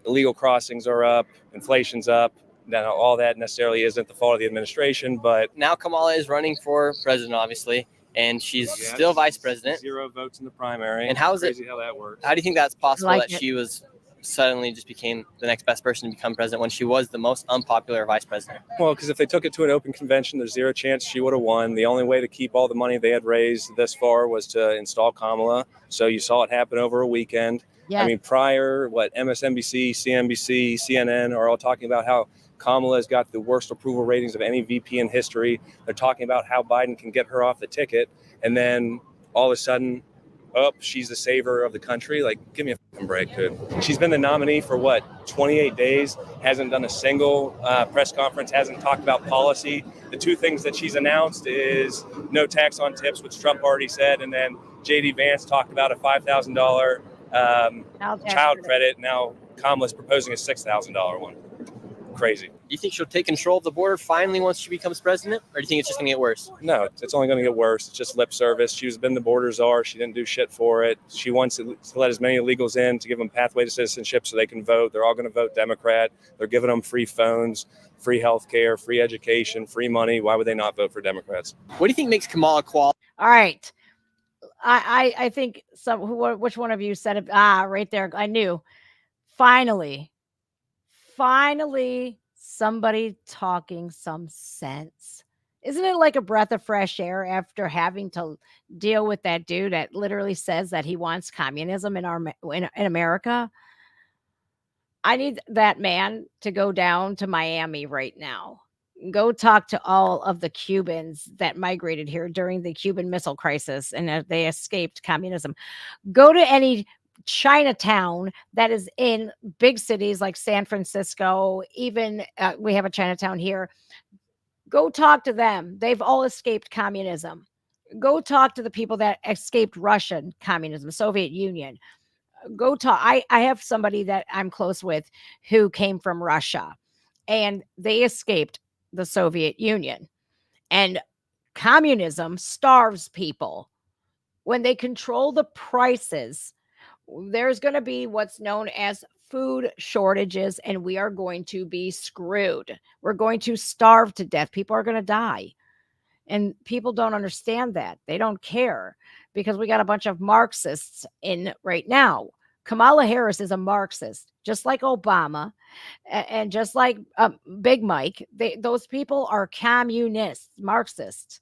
Illegal crossings are up. Inflation's up. Now, all that necessarily isn't the fault of the administration, but now Kamala is running for president, obviously, and she's still vice president. 0 votes in the primary. And how is Crazy how that works. How do you think that's possible that she was suddenly just became the next best person to become president when she was the most unpopular vice president? Well, because if they took it to an open convention, there's 0 chance she would have won. The only way to keep all the money they had raised this far was to install Kamala. So you saw it happen over a weekend. Yes. I mean, prior, MSNBC, CNBC, CNN are all talking about how Kamala has got the worst approval ratings of any VP in history. They're talking about how Biden can get her off the ticket. And then all of a sudden, she's the savior of the country. Like, give me a fucking break, dude. She's been the nominee for 28 days, hasn't done a single press conference, hasn't talked about policy. The 2 things that she's announced is no tax on tips, which Trump already said, and then J.D. Vance talked about a $5,000 child credit. Now Kamala's proposing a $6,000 one. Crazy. Do you think she'll take control of the border finally once she becomes president, or do you think it's just going to get worse? No, it's only going to get worse. It's just lip service. She's been the border czar. She didn't do shit for it. She wants to let as many illegals in to give them pathway to citizenship so they can vote. They're all going to vote Democrat. They're giving them free phones, free health care, free education, free money. Why would they not vote for Democrats? What do you think makes Kamala qualified? All right. I think which one of you said it? Right there. I knew. Finally, somebody talking some sense. Isn't it like a breath of fresh air after having to deal with that dude that literally says that he wants communism in America? I need that man to go down to Miami right now. Go talk to all of the Cubans that migrated here during the Cuban Missile Crisis and they escaped communism. Go to any Chinatown that is in big cities like San Francisco. Even we have a Chinatown here. Go talk to them. They've all escaped communism. Go talk to the people that escaped Russian communism, Soviet Union. Go talk. I have somebody that I'm close with who came from Russia and they escaped the Soviet Union. And communism starves people. When they control the prices, there's going to be what's known as food shortages, and we are going to be screwed. We're going to starve to death. People are going to die. And people don't understand that. They don't care because we got a bunch of Marxists in right now. Kamala Harris is a Marxist, just like Obama and just like Big Mike. Those people are communists, Marxists.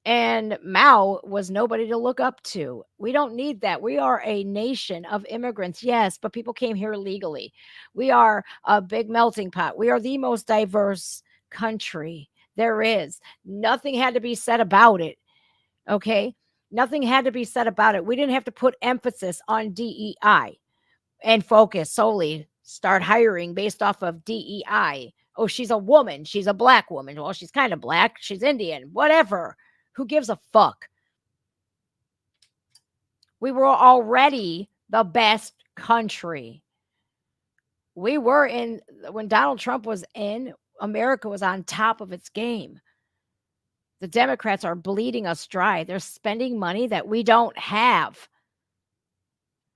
And Mao was nobody to look up to. We don't need that. We are a nation of immigrants, yes, but people came here legally. We are a big melting pot. We are the most diverse country there is. Nothing had to be said about it, okay? Nothing had to be said about it. We didn't have to put emphasis on DEI and focus solely, start hiring based off of DEI. Oh, she's a woman. She's a black woman. Well, she's kind of black. She's Indian, whatever. Who gives a fuck? We were already the best country. We were when Donald Trump was in, America was on top of its game. The Democrats are bleeding us dry. They're spending money that we don't have.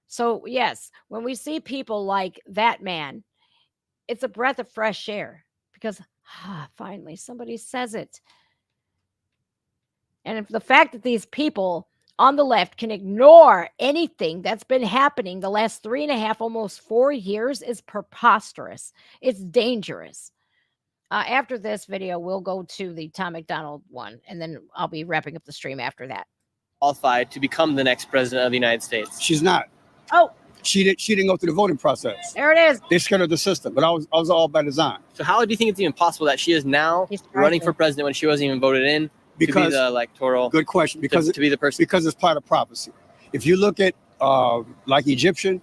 So, yes, when we see people like that man, it's a breath of fresh air because finally somebody says it. And if the fact that these people on the left can ignore anything that's been happening the last 3.5, almost 4 years is preposterous. It's dangerous. After this video, we'll go to the Tom MacDonald one, and then I'll be wrapping up the stream after that. Qualified to become the next president of the United States? She's not. Oh. She didn't go through the voting process. There it is. They scared of the system, but I was all by design. So how do you think it's even possible that she is now running for president when she wasn't even voted in Because to be the electoral. good question. Because to be the person. Because it's part of prophecy. If you look at like Egyptian,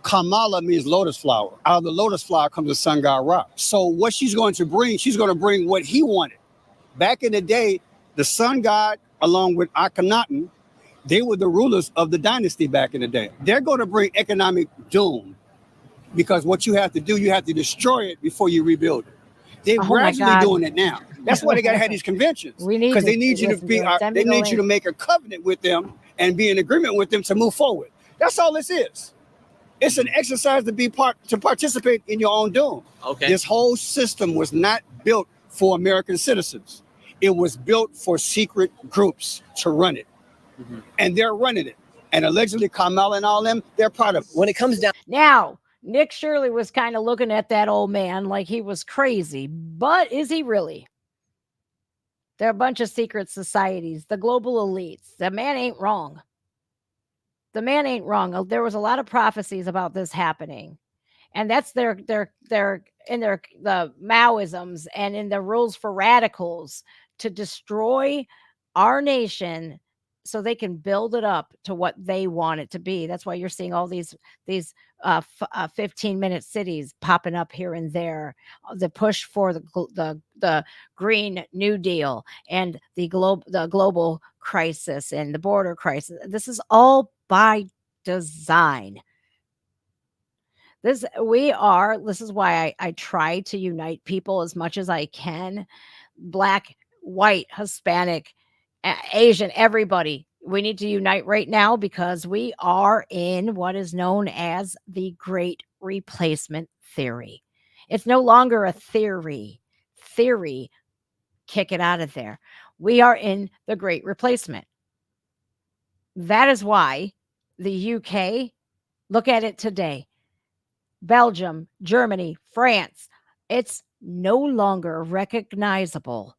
Kamala means lotus flower. Out of the lotus flower comes the sun god Ra. So what she's going to bring what he wanted. Back in the day, the sun god, along with Akhenaten, they were the rulers of the dynasty back in the day. They're going to bring economic doom because what you have to do, you have to destroy it before you rebuild it. They're gradually doing it now. That's why they got to have these conventions. Because they need you to be, they need you to make a covenant with them and be in agreement with them to move forward. That's all this is. It's an exercise to participate in your own doom. Okay. This whole system was not built for American citizens. It was built for secret groups to run it. And they're running it. And allegedly Kamala and all them, they're part of it. When it comes down. Now, Nick Shirley was kind of looking at that old man like he was crazy, but is he really? There are a bunch of secret societies, the global elites. The man ain't wrong. The man ain't wrong. There was a lot of prophecies about this happening. And that's the Maoisms and in the rules for radicals to destroy our nation so they can build it up to what they want it to be. That's why you're seeing all these 15-minute cities popping up here and there. The push for the Green New Deal and the global crisis and the border crisis. This is all by design. This is why I try to unite people as much as I can. Black, white, Hispanic, Asian, everybody. We need to unite right now because we are in what is known as the Great Replacement Theory. It's no longer a theory. Kick it out of there. We are in the Great Replacement. That is why the UK, look at it today. Belgium, Germany, France, it's no longer recognizable.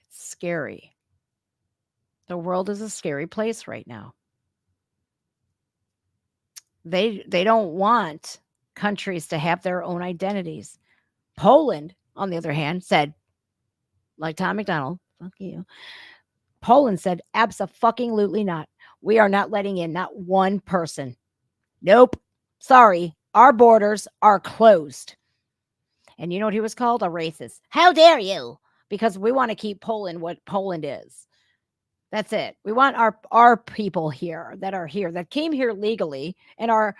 It's scary. The world is a scary place right now. They don't want countries to have their own identities. Poland, on the other hand, said, like Tom MacDonald, fuck you. Poland said, abso-fucking-lutely not. We are not letting in not one person. Nope. Sorry. Our borders are closed. And you know what he was called? A racist. How dare you? Because we want to keep Poland what Poland is. That's it. We want our people here that came here legally and are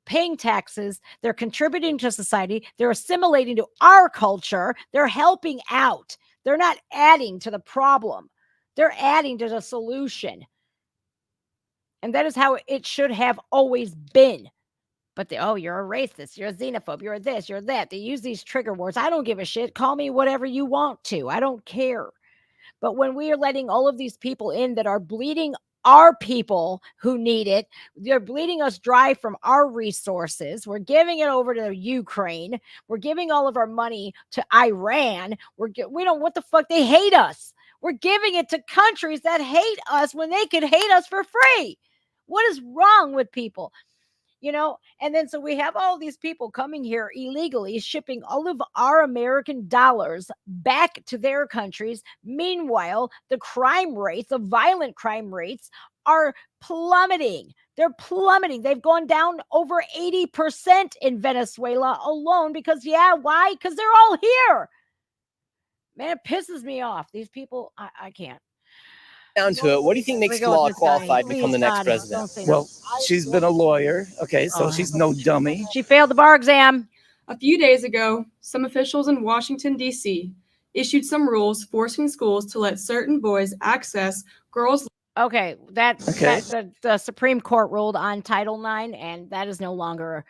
paying taxes. They're contributing to society. They're assimilating to our culture. They're helping out. They're not adding to the problem. They're adding to the solution. And that is how it should have always been. But you're a racist, you're a xenophobe, you're this, you're that. They use these trigger words. I don't give a shit. Call me whatever you want to. I don't care. But when we are letting all of these people in that are bleeding our people who need it, they're bleeding us dry from our resources. We're giving it over to Ukraine. We're giving all of our money to Iran. We don't, what the fuck? They hate us. We're giving it to countries that hate us when they could hate us for free. What is wrong with people? And then so we have all these people coming here illegally, shipping all of our American dollars back to their countries. Meanwhile, the crime rates, the violent crime rates are plummeting. They're plummeting. They've gone down over 80% in Venezuela alone because, why? Because they're all here. Man, it pisses me off. These people, I can't. Down to it, what do you think makes Kamala qualified to become the next president? Well, she's been a lawyer. Okay, so she's no dummy. She failed the bar exam. A few days ago, some officials in Washington, D.C. issued some rules forcing schools to let certain boys access girls. Okay, the Supreme Court ruled on Title IX, and that is no longer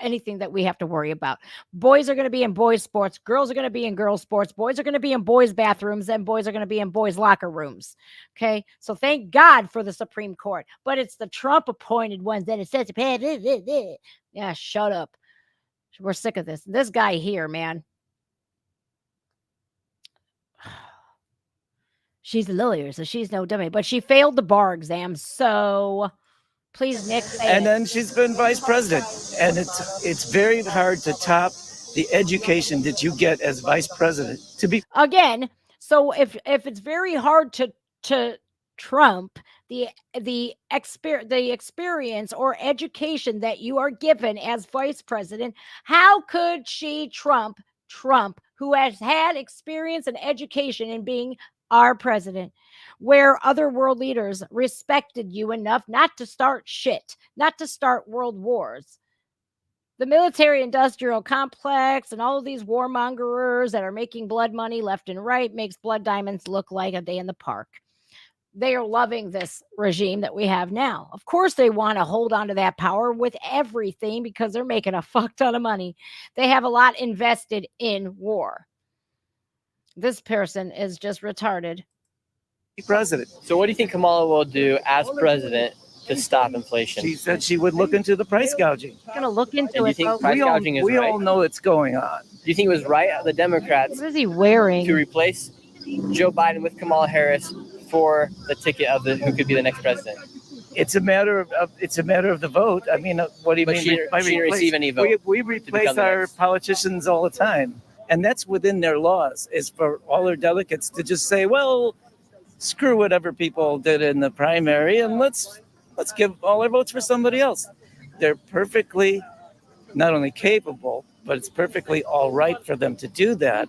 anything that we have to worry about. Boys are going to be in boys' sports. Girls are going to be in girls' sports. Boys are going to be in boys' bathrooms, and boys are going to be in boys' locker rooms. Okay, so thank God for the Supreme Court. But it's the Trump-appointed ones that it says, yeah, shut up. We're sick of this. This guy here, man. She's a lawyer, so she's no dummy. But she failed the bar exam, so... Please, Nick. And then she's been vice president. And it's very hard to top the education that you get as vice president to be. Again, So if it's very hard to trump the experience or education that you are given as vice president, how could she Trump, who has had experience and education in being our president, where other world leaders respected you enough not to start shit, not to start world wars? The military industrial complex and all of these warmongers that are making blood money left and right makes blood diamonds look like a day in the park. They are loving this regime that we have now. Of course, they want to hold on to that power with everything because they're making a fuck ton of money. They have a lot invested in war. This person is just retarded. President. So what do you think Kamala will do as president to stop inflation? She said she would look into the price gouging. I'm gonna look into And do you it. think Folks. price gouging is We right? all know it's going on. Do you think it was right of the Democrats What is he wearing? to replace Joe Biden with Kamala Harris for the ticket of who could be the next president? It's a matter of the vote. I mean, what do you But mean? she didn't receive any vote We to replace become the our next. politicians all the time, and that's within their laws. Is for all their delegates to just say, well, screw whatever people did in the primary, and let's give all our votes for somebody else. They're perfectly not only capable, but it's perfectly all right for them to do that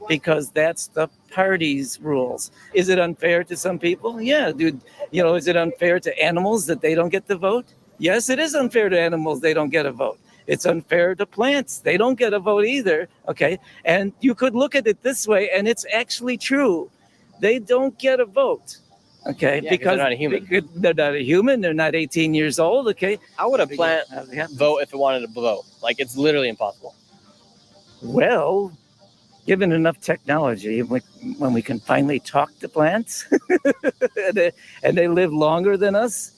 because that's the party's rules. Is it unfair to some people? Yeah, dude. Is it unfair to animals that they don't get to vote? Yes, it is unfair to animals. They don't get a vote. It's unfair to plants. They don't get a vote either. Okay. And you could look at it this way, and it's actually true. They don't get a vote. Okay. Yeah, because they're not a human. They're not a human. They're not 18 years old. Okay. How would a plant vote if it wanted to vote? Like, it's literally impossible. Well, given enough technology, when we can finally talk to plants and they live longer than us.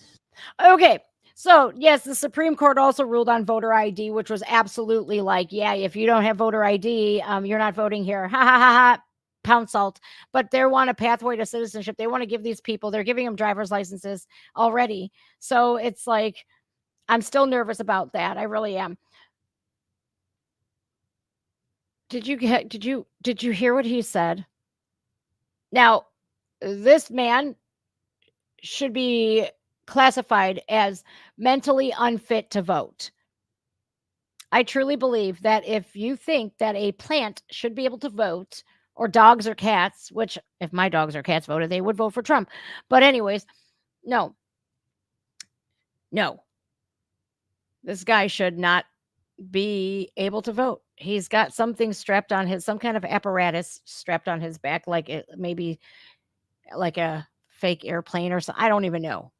Okay. So, yes, the Supreme Court also ruled on voter ID, which was absolutely like, yeah, if you don't have voter ID, you're not voting here. Ha ha ha ha. Pound salt. But they want a pathway to citizenship. They want to give these people, they're giving them driver's licenses already. So it's like, I'm still nervous about that. I really am. Did you hear what he said? Now, this man should be classified as mentally unfit to vote. I truly believe that if you think that a plant should be able to vote, or dogs or cats, which if my dogs or cats voted, they would vote for Trump. But anyways, no. This guy should not be able to vote. He's got something strapped on some kind of apparatus strapped on his back, like it maybe like a fake airplane or something. I don't even know.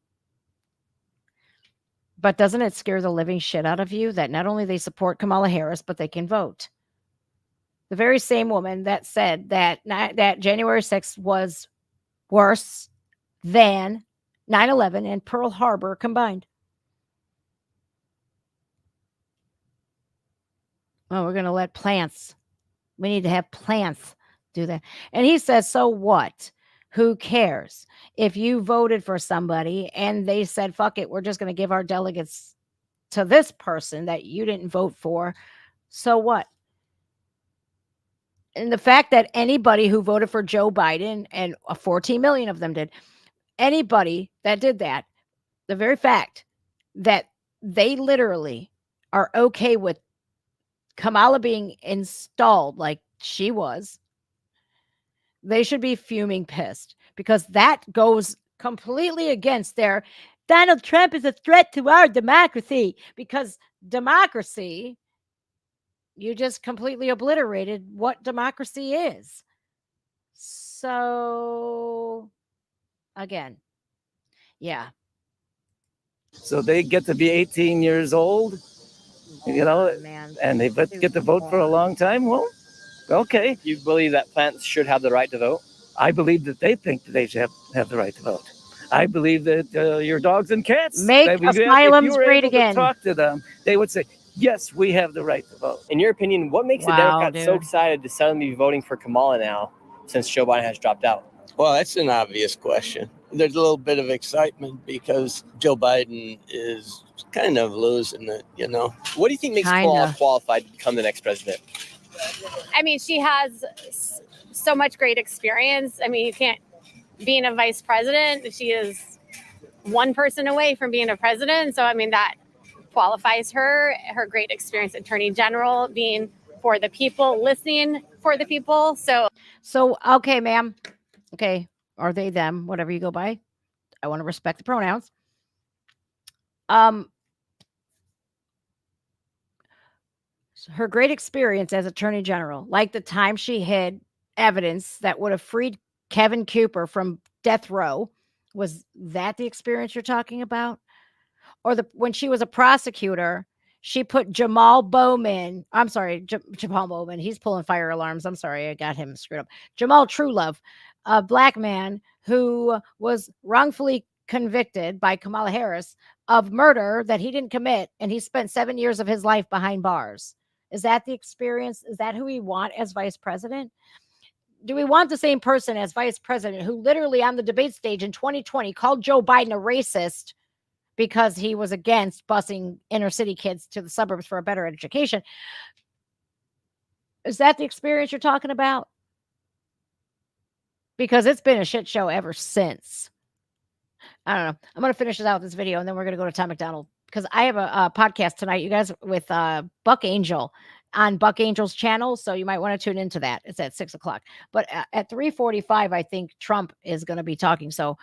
But doesn't it scare the living shit out of you that not only they support Kamala Harris, but they can vote? The very same woman that said that January 6th was worse than 9/11 and Pearl Harbor combined. Oh, we're going to let plants. We need to have plants do that. And he says, so what? Who cares? If you voted for somebody and they said, fuck it, we're just going to give our delegates to this person that you didn't vote for. So what? And the fact that anybody who voted for Joe Biden, and 14 million of them did, anybody that did that, the very fact that they literally are okay with Kamala being installed like she was, they should be fuming pissed, because that goes completely against their Donald Trump is a threat to our democracy, because democracy, you just completely obliterated what democracy is. So, again, yeah. So they get to be 18 years old, and they get to vote for a long time. Well, okay. You believe that plants should have the right to vote? I believe that they think that they should have the right to vote. I believe that your dogs and cats make asylums great again. Talk to them, they would say, yes, we have the right to vote. In your opinion, what makes the Democrats so excited to suddenly be voting for Kamala now, since Joe Biden has dropped out? Well, that's an obvious question. There's a little bit of excitement because Joe Biden is kind of losing it, What do you think makes Kamala qualified to become the next president? I mean, she has so much great experience. I mean, you can't, being a vice president, she is one person away from being a president. So, I mean, that qualifies her great experience, attorney general, being for the people, listening for the people. So, okay, ma'am. Okay. Or they, them, whatever you go by. I want to respect the pronouns. Her great experience as attorney general, like the time she hid evidence that would have freed Kevin Cooper from death row, was that the experience you're talking about? Or when she was a prosecutor, she put Jamal Bowman. I'm sorry, Jamal Bowman. He's pulling fire alarms. I'm sorry, I got him screwed up. Jamal Truelove, a black man who was wrongfully convicted by Kamala Harris of murder that he didn't commit, and he spent 7 years of his life behind bars. Is that the experience? Is that who we want as vice president? Do we want the same person as vice president who literally on the debate stage in 2020 called Joe Biden a racist because he was against busing inner city kids to the suburbs for a better education? Is that the experience you're talking about? Because it's been a shit show ever since. I don't know. I'm going to finish this out with this video, and then we're going to go to Tom MacDonald, because I have a podcast tonight, you guys, with Buck Angel on Buck Angel's channel. So you might want to tune into that. It's at 6:00. But at 3:45, I think Trump is going to be talking. So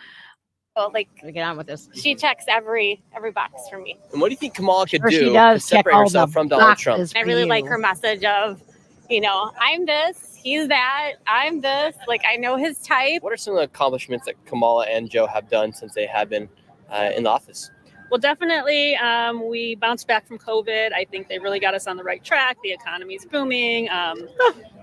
like, get on with this. She checks every box for me. And what do you think Kamala could Sure, she do does to check separate all herself the from Donald Trump? boxes I for really like you. her message of, you know, I'm this, he's that, I'm this. Like, I know his type. What are some of the accomplishments that Kamala and Joe have done since they have been in the office? Well, definitely, we bounced back from COVID. I think they really got us on the right track. The economy is booming.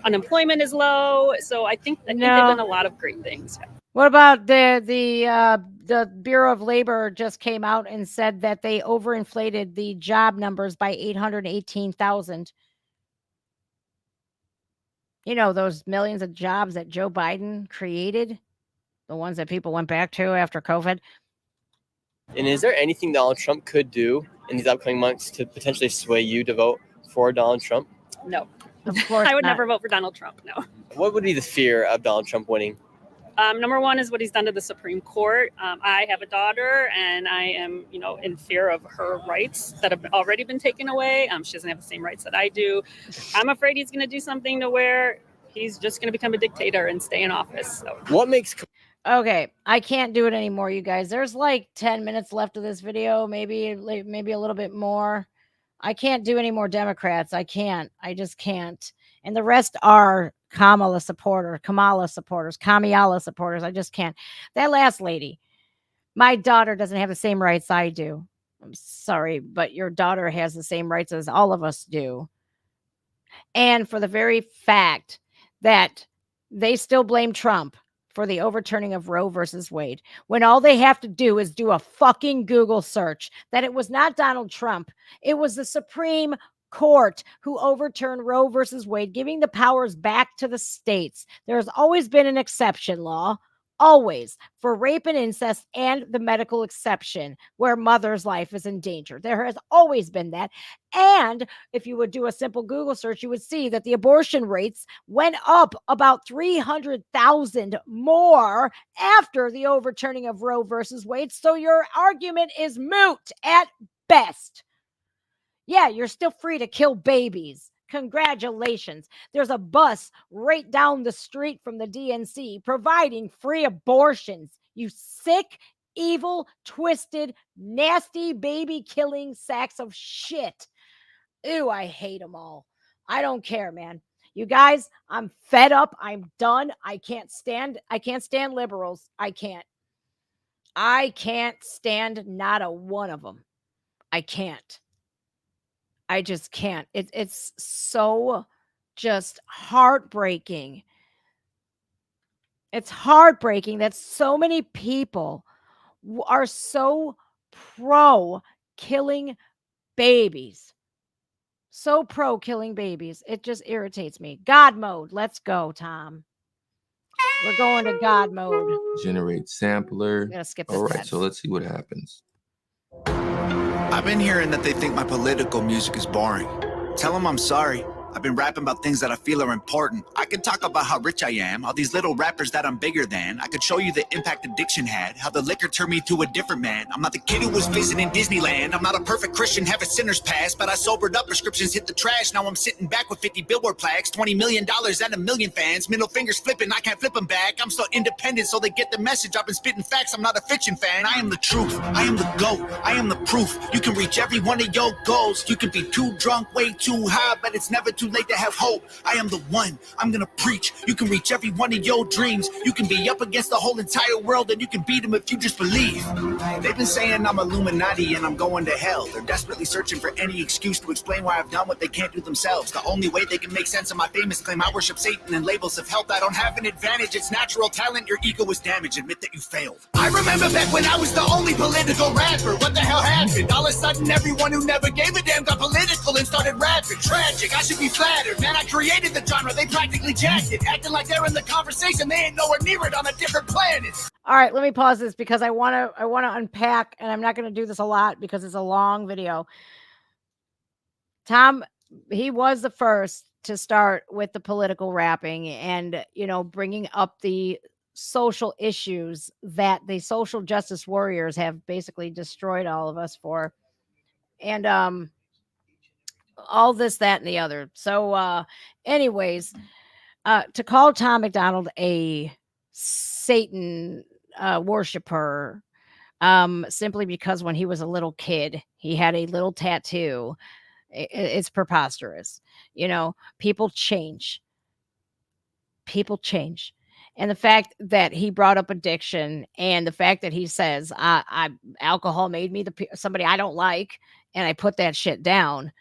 Unemployment is low. So I think they've done a lot of great things. What about the Bureau of Labor just came out and said that they overinflated the job numbers by 818,000. You know, those millions of jobs that Joe Biden created, the ones that people went back to after COVID. And is there anything Donald Trump could do in these upcoming months to potentially sway you to vote for Donald Trump? No. Of course I would not. never vote for Donald Trump, no. What would be the fear of Donald Trump winning? Number one is what he's done to the Supreme Court. I have a daughter, and I am, in fear of her rights that have already been taken away. She doesn't have the same rights that I do. I'm afraid he's going to do something to where he's just going to become a dictator and stay in office. So. What makes... Okay, I can't do it anymore, you guys. There's like 10 minutes left of this video, maybe a little bit more. I can't do any more Democrats. I can't. I just can't. And the rest are Kamala supporters. I just can't. That last lady, my daughter doesn't have the same rights I do. I'm sorry, but your daughter has the same rights as all of us do. And for the very fact that they still blame Trump for the overturning of Roe versus Wade, when all they have to do is do a fucking Google search that it was not Donald Trump, it was the Supreme Court who overturned Roe versus Wade, giving the powers back to the states. There has always been an exception law, always, for rape and incest, and the medical exception where mother's life is in danger. There has always been that. And if you would do a simple Google search, you would see that the abortion rates went up about 300,000 more after the overturning of Roe versus Wade. So your argument is moot at best. Yeah, you're still free to kill babies. Congratulations. There's a bus right down the street from the DNC providing free abortions. You sick, evil, twisted, nasty, baby-killing sacks of shit. Ew, I hate them all. I don't care, man. You guys, I'm fed up. I'm done. I can't stand liberals. I can't stand not a one of them. I can't. I just can't. It's so just heartbreaking. It's heartbreaking that so many people are so pro killing babies. So pro killing babies. It just irritates me. God mode. Let's go, Tom. We're going to God mode. Generate sampler. I'm gonna skip this All right, ad. so let's see what happens. I've been hearing that they think my political music is boring. Tell them I'm sorry. I've been rapping about things that I feel are important. I could talk about how rich I am, all these little rappers that I'm bigger than. I could show you the impact addiction had, how the liquor turned me to a different man. I'm not the kid who was visiting Disneyland. I'm not a perfect Christian, have a sinner's past, but I sobered up, prescriptions hit the trash. Now I'm sitting back with 50 billboard plaques, $20 million and a million fans. Middle fingers flipping, I can't flip them back. I'm still independent, so they get the message. I've been spitting facts, I'm not a fiction fan. I am the truth, I am the GOAT, I am the proof. You can reach every one of your goals. You can be too drunk, way too high, but it's never too late to have hope. I am the one, I'm gonna preach. You can reach every one of your dreams. You can be up against the whole entire world and you can beat them if you just believe. They've been saying I'm Illuminati and I'm going to hell. They're desperately searching for any excuse to explain why I've done what they can't do themselves. The only way they can make sense of my famous claim I worship Satan and labels of health. I don't have an advantage, it's natural talent. Your ego is damaged, admit that you failed. I remember back when I was the only political rapper. What the hell happened? All of a sudden everyone who never gave a damn got political and started rapping. Tragic, I should be flattered. Man, I created the genre, they practically jacked it. Acting like they're in the conversation, they ain't nowhere near it on a different planet. All right, let me pause this because I want to unpack, and I'm not going to do this a lot because it's a long video. Tom, he was the first to start with the political rapping and, you know, bringing up the social issues that the social justice warriors have basically destroyed all of us for. And all this, that, and the other. So anyways, to call Tom MacDonald a Satan worshiper, simply because when he was a little kid, he had a little tattoo. It's preposterous. You know, people change. People change. And the fact that he brought up addiction and the fact that he says, alcohol made me somebody I don't like, and I put that shit down.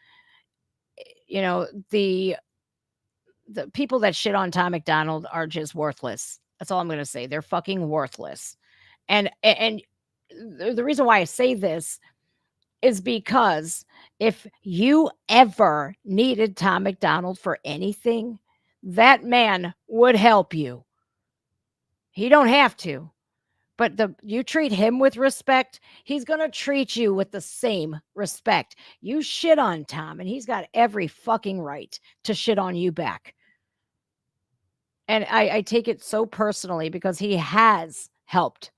You know, the people that shit on Tom MacDonald are just worthless. That's all I'm going to say. They're fucking worthless. And the reason why I say this is because if you ever needed Tom MacDonald for anything, that man would help you. He don't have to. But you treat him with respect, he's going to treat you with the same respect. You shit on Tom, and he's got every fucking right to shit on you back. And I take it so personally because he has helped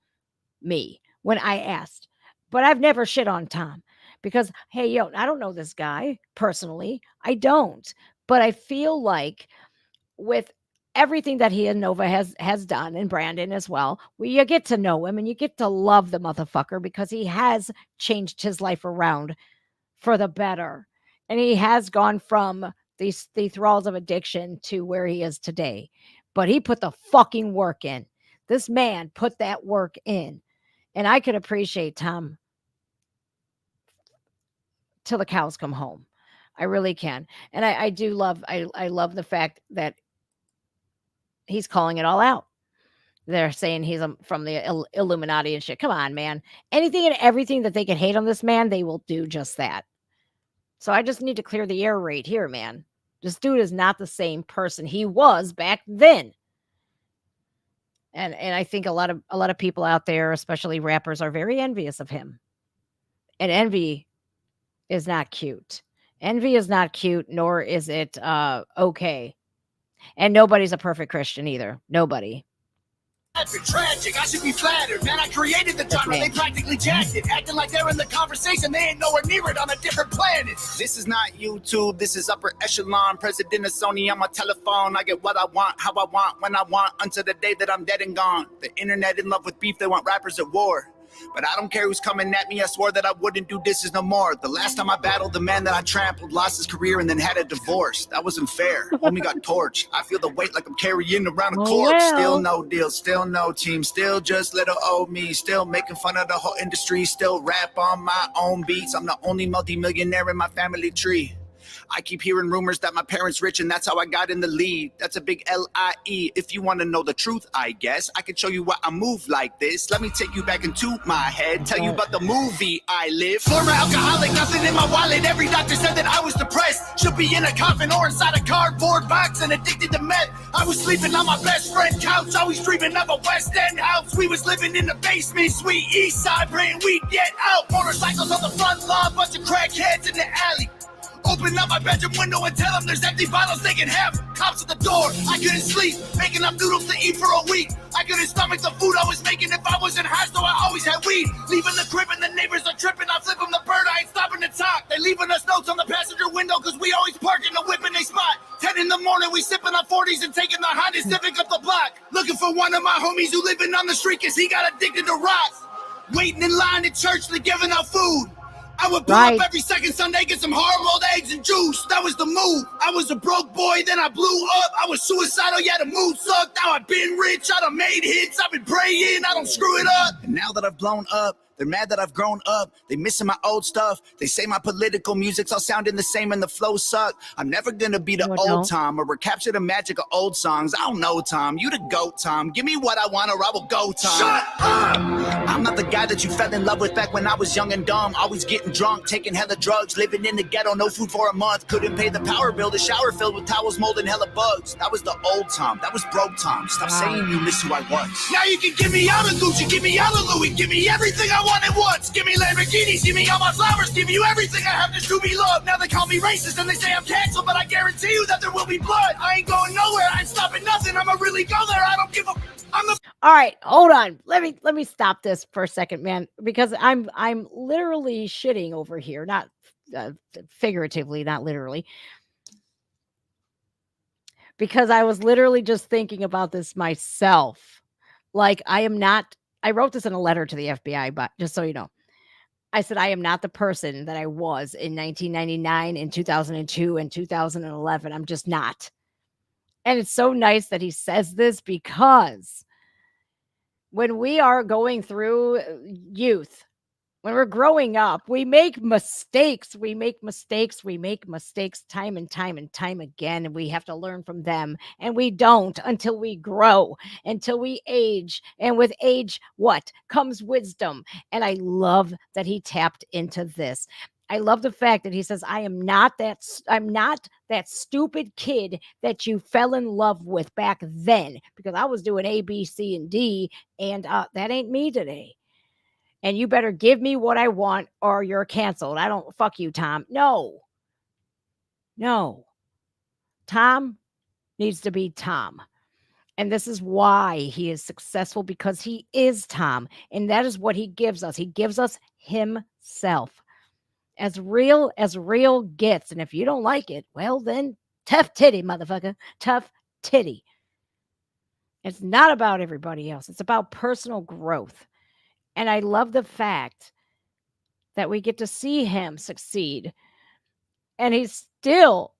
me when I asked. But I've never shit on Tom because, hey, yo, I don't know this guy personally. I don't. But I feel like with everything that he and Nova has done, and Brandon as well, you get to know him and you get to love the motherfucker because he has changed his life around for the better. And he has gone from the thralls of addiction to where he is today. But he put the fucking work in. This man put that work in. And I could appreciate Tom till the cows come home. I really can. And I do love, I love the fact that he's calling it all out. They're saying he's from the Illuminati and shit. Come on, man. Anything and everything that they can hate on this man, they will do just that. So I just need to clear the air right here, man. This dude is not the same person he was back then. And I think a lot of people out there, especially rappers, are very envious of him. And envy is not cute. Envy is not cute, nor is it okay. And nobody's a perfect Christian either. Nobody. Tragic, I should be flattered. Man, I created the genre, they practically jacked it. Acting like they're in the conversation, they ain't nowhere near it on a different planet. This is not YouTube, this is upper echelon. President of Sony on my telephone. I get what I want, how I want, when I want, until the day that I'm dead and gone. The internet in love with beef, they want rappers at war. But I don't care who's coming at me, I swore that I wouldn't do disses no more. The last time I battled, the man that I trampled lost his career and then had a divorce. That wasn't fair. Homie got torched. I feel the weight like I'm carrying around a corpse. Well. Still no deal, still no team, still just little old me. Still making fun of the whole industry, still rap on my own beats. I'm the only multimillionaire in my family tree. I keep hearing rumors that my parents rich and that's how I got in the lead. That's a big L-I-E. If you want to know the truth, I guess I can show you why I move like this. Let me take you back into my head, tell you about the movie I live. Former alcoholic, nothing in my wallet. Every doctor said that I was depressed. Should be in a coffin or inside a cardboard box and addicted to meth. I was sleeping on my best friend couch, always dreaming of a West End house. We was living in the basement, sweet east side, praying we'd get out. Motorcycles on the front lawn, bunch of crackheads in the alley. Open up my bedroom window and tell them there's empty bottles they can have. Cops at the door, I couldn't sleep. Making up noodles to eat for a week. I couldn't stomach the food I was making if I wasn't high, so I always had weed. Leaving the crib and the neighbors are tripping. I flip them the bird, I ain't stopping to talk. They leaving us notes on the passenger window cause we always park in the whip in they spot. 10 in the morning, we sipping on 40s and taking the Honda Civic up the block. Looking for one of my homies who living on the street cause he got addicted to rocks. Waiting in line at church, they giving out food. I would pull up every second Sunday, get some hard-boiled eggs and juice. That was the move. I was a broke boy, then I blew up. I was suicidal, yeah, the mood sucked. Now I've been rich, I done made hits. I've been praying, I don't screw it up. And now that I've blown up, they're mad that I've grown up. They missing my old stuff. They say my political music's all sounding the same and the flow suck. I'm never gonna be the old Tom or recapture the magic of old songs. I don't know, Tom. You the GOAT, Tom. Give me what I want or I will go, Tom. Shut up! I'm not the guy that you fell in love with back when I was young and dumb. Always getting drunk, taking hella drugs, living in the ghetto, no food for a month. Couldn't pay the power bill, the shower filled with towels, mold, and hella bugs. That was the old Tom. That was broke Tom. Stop saying you miss who I was. Now you can give me all the Gucci, give me all the Louis, give me everything I want at once. Give me Lamborghinis, give me all my flowers, give you everything I have just to be loved. Now they call me racist and they say I'm canceled, but I guarantee you that there will be blood. I ain't going nowhere, I ain't stopping nothing. I'ma really go there. I don't give a. All right, hold on. Let me stop this for a second, man, because I'm literally shitting over here, not figuratively, not literally. Because I was literally just thinking about this myself. Like I wrote this in a letter to the FBI, but just so you know. I said, I am not the person that I was in 1999, in 2002, and 2011. I'm just not. And it's so nice that he says this because when we are going through youth, when we're growing up, we make mistakes. We make mistakes time and time and time again. And we have to learn from them. And we don't until we grow, until we age. And with age, what comes wisdom? And I love that he tapped into this. I love the fact that he says, I'm not that stupid kid that you fell in love with back then, because I was doing A, B, C, and D, and that ain't me today. And you better give me what I want or you're canceled. I don't, fuck you, Tom. No. Tom needs to be Tom. And this is why he is successful, because he is Tom. And that is what he gives us. He gives us himself. As real gets. And if you don't like it, well then, tough titty, motherfucker. Tough titty. It's not about everybody else. It's about personal growth. And I love the fact that we get to see him succeed. And he's still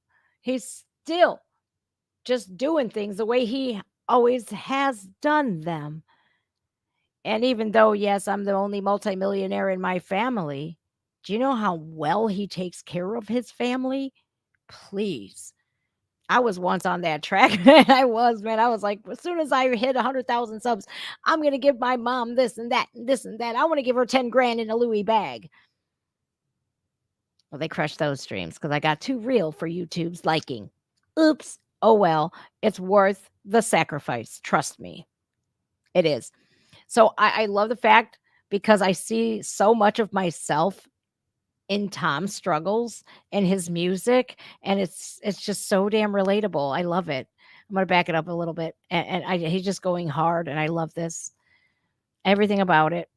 just doing things the way he always has done them. And even though, yes, I'm the only multimillionaire in my family, do you know how well he takes care of his family? Please. I was once on that track. I was like, as soon as I hit 100,000 subs, I'm going to give my mom this and that and this and that. I want to give her 10 grand in a Louis bag. Well, they crushed those streams because I got too real for YouTube's liking. Oops. Oh, well, it's worth the sacrifice. Trust me. It is. So I love the fact, because I see so much of myself in Tom's struggles and his music, and it's just so damn relatable. I love it. I'm gonna back it up a little bit, and he's just going hard, and I love this. Everything about it.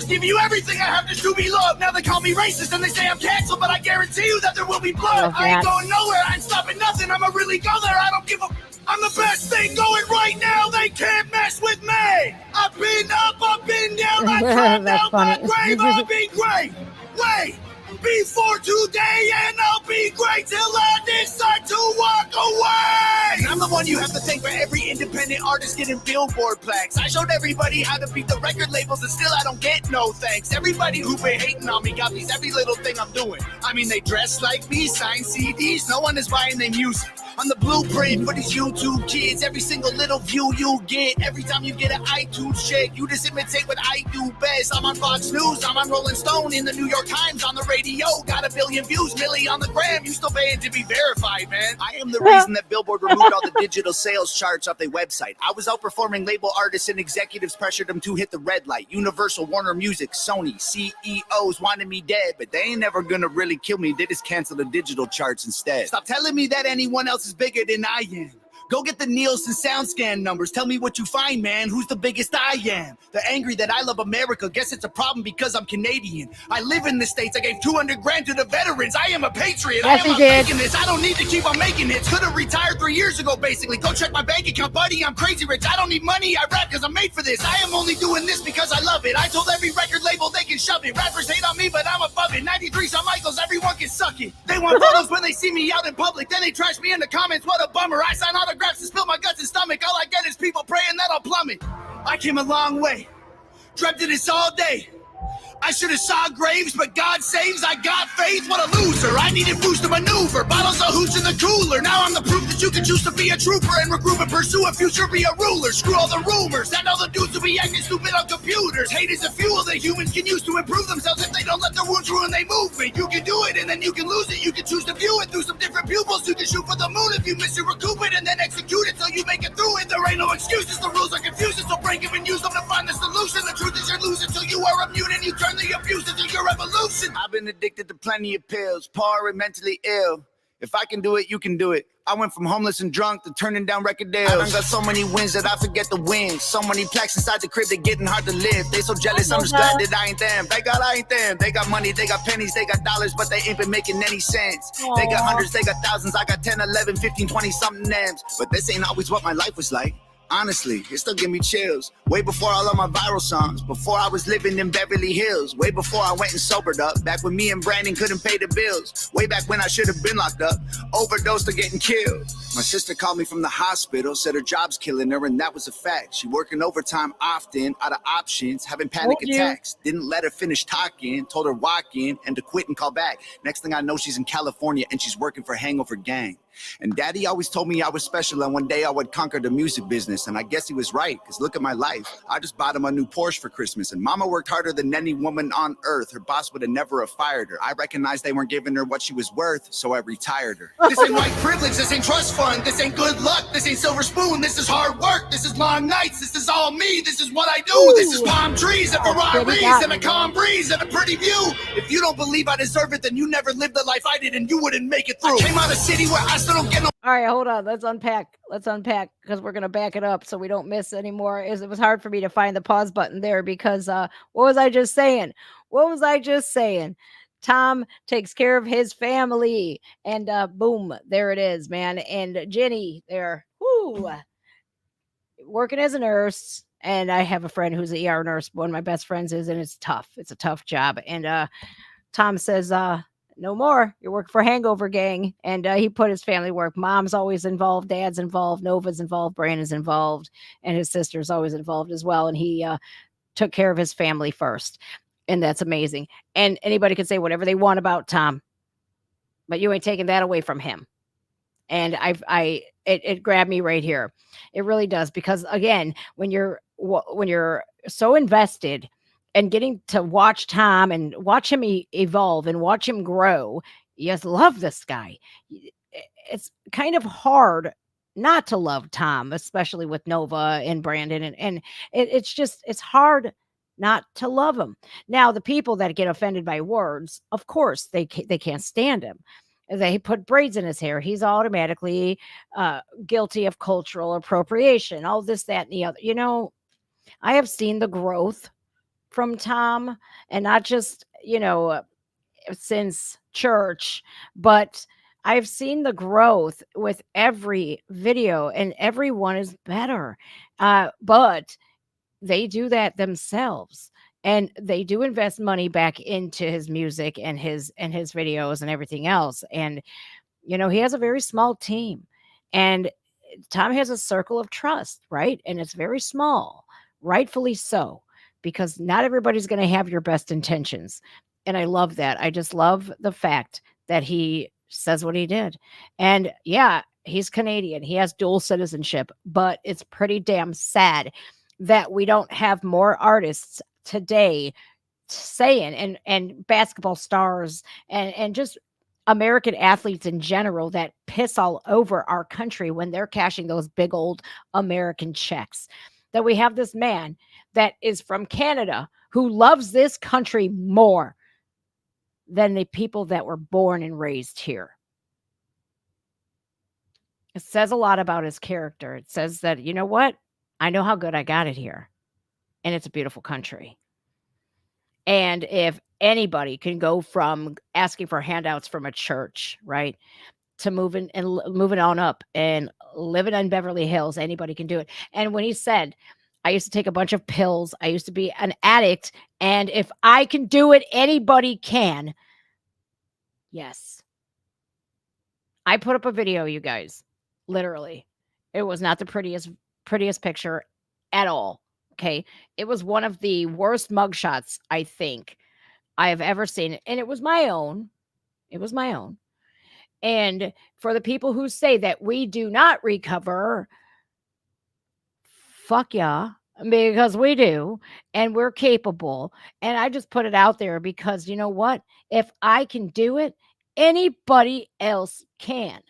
Give you everything I have just to be loved. Now they call me racist and they say I'm canceled, but I guarantee you that there will be blood. I ain't going nowhere. I ain't stopping nothing. I'ma really go there. I don't give a. I'm the best thing going right now. They can't mess with me. I've been up, I've been down, I've climbed out my grave. I'll be great. Wait. Before today, and I'll be great till I decide to walk away. I'm the one you have to thank for every independent artist getting Billboard plaques. I showed everybody how to beat the record labels, and still I don't get no thanks. Everybody who been hating on me got these every little thing I'm doing. I mean, they dress like me, sign CDs. No one is buying their music. I'm the blueprint for these YouTube kids. Every single little view you get, every time you get an iTunes check, you just imitate what I do best. I'm on Fox News, I'm on Rolling Stone, in the New York Times, on the radio. Got a billion views, Millie on the gram. You still paying to be verified, man. I am the reason that Billboard removed all the digital sales charts off their website. I was outperforming label artists and executives pressured them to hit the red light. Universal, Warner Music, Sony, CEOs wanted me dead, but they ain't never gonna really kill me. They just cancel the digital charts instead. Stop telling me that anyone else is bigger than I am. Go get the Nielsen SoundScan numbers. Tell me what you find, man. Who's the biggest I am? They're angry that I love America. Guess it's a problem because I'm Canadian. I live in the States. I gave 200 grand to the veterans. I am a patriot. Yes, I am he not did. faking this. I don't need to keep on making hits. Could have retired 3 years ago, basically. Go check my bank account, buddy. I'm crazy rich. I don't need money. I rap because I'm made for this. I am only doing this because I love it. I told every record label they can shove it. Rappers hate on me, but I'm above it. 93 Shawn Michaels, everyone can suck it. They want photos when they see me out in public. Then they trash me in the comments. What a bummer. I sign autographs and spill my guts and stomach. All I get is people praying that I'll plummet. I came a long way. Dreamt of this all day. I should have saw graves, but God saves. I got faith. What a loser. I needed boost to maneuver. Bottles of hooch in the cooler. Now I'm the proof that you can choose to be a trooper and regroup and pursue a future, be a ruler. Screw all the rumors. That all the dudes will be acting stupid on computers. Hate is a fuel that humans can use to improve themselves if they don't let their wounds ruin their movement. You can do it and then you can lose it. You can choose to view it through some different pupils. You can shoot for the moon if you miss it, recoup it, and then execute it till you make it through it. There ain't no excuses. The rules are confusing, so break them and use them to find the solution. The truth is you're losing till you are immune and you turn the abuse into your revolution. I've been addicted to plenty of pills, poor and mentally ill. If I can do it, you can do it. I went from homeless and drunk to turning down record deals. I done got so many wins that I forget the wins. So many plaques inside the crib, they getting hard to live. They so jealous, I'm just glad that I ain't them. Thank God I ain't them. They got money, they got pennies, they got dollars, but they ain't been making any sense. They got hundreds, they got thousands. I got 10, 11, 15, 20 something names. But this ain't always what my life was like. Honestly, it still give me chills. Way before all of my viral songs, before I was living in Beverly Hills, way before I went and sobered up, back when me and Brandon couldn't pay the bills, way back when I should have been locked up, overdosed or getting killed. My sister called me from the hospital, said her job's killing her, and that was a fact. She working overtime often, out of options, having panic attacks. Didn't let her finish talking, told her walk in and to quit and call back. Next thing I know, she's in California and she's working for Hangover Gang. And Daddy always told me I was special and one day I would conquer the music business. And I guess he was right, because look at my life. I just bought him a new Porsche for Christmas. And Mama worked harder than any woman on earth. Her boss would have never have fired her. I recognized they weren't giving her what she was worth, so I retired her. This ain't white privilege, this ain't trust fund, this ain't good luck, this ain't silver spoon, this is hard work, this is long nights, this is all me, this is what I do. This is palm trees and Ferraris and a calm breeze and a pretty view. If you don't believe I deserve it, then you never lived the life I did and you wouldn't make it through. I came out of city where I still don't get no. All right, hold on. Let's unpack because we're gonna back it up so we don't miss anymore. It was hard for me to find the pause button there because what was I just saying? Tom takes care of his family, and boom, there it is, man. And Jenny there, working as a nurse. And I have a friend who's an ER nurse. One of my best friends is, and it's tough. It's a tough job. And Tom says, no more. You're working for Hangover Gang. And he put his family work. Mom's always involved. Dad's involved. Nova's involved. Brandon's involved. And his sister's always involved as well. And he took care of his family first. And that's amazing. And anybody can say whatever they want about Tom, but you ain't taking that away from him. And it grabbed me right here. It really does. Because again, when you're so invested and getting to watch Tom and watch him evolve and watch him grow, you just love this guy. It's kind of hard not to love Tom, especially with Nova and Brandon. And it's hard not to love him. Now, the people that get offended by words, of course, they can't stand him. They put braids in his hair. He's automatically guilty of cultural appropriation, all this, that, and the other. You know, I have seen the growth from Tom, and not just, since church, but I've seen the growth with every video, and everyone is better. But they do that themselves, and they do invest money back into his music and his videos and everything else. And, he has a very small team, and Tom has a circle of trust, right? And it's very small, rightfully so, because not everybody's going to have your best intentions. And I love that. I just love the fact that he says what he did. And yeah, He's Canadian. He has dual citizenship, but it's pretty damn sad that we don't have more artists today saying and basketball stars and just American athletes in general that piss all over our country when they're cashing those big old American checks. That we have this man that is from Canada who loves this country more than the people that were born and raised here. It says a lot about his character. It says that, you know what? I know how good I got it here. And it's a beautiful country. And if anybody can go from asking for handouts from a church, right, to moving on up and living in Beverly Hills, anybody can do it. And when he said, I used to take a bunch of pills, I used to be an addict, and if I can do it, anybody can. Yes. I put up a video, you guys. Literally. It was not the prettiest picture at all. Okay. It was one of the worst mugshots, I think, I have ever seen. And it was my own. It was my own. And for the people who say that we do not recover, fuck yeah, because we do, and we're capable. And I just put it out there because you know what? If I can do it, anybody else can.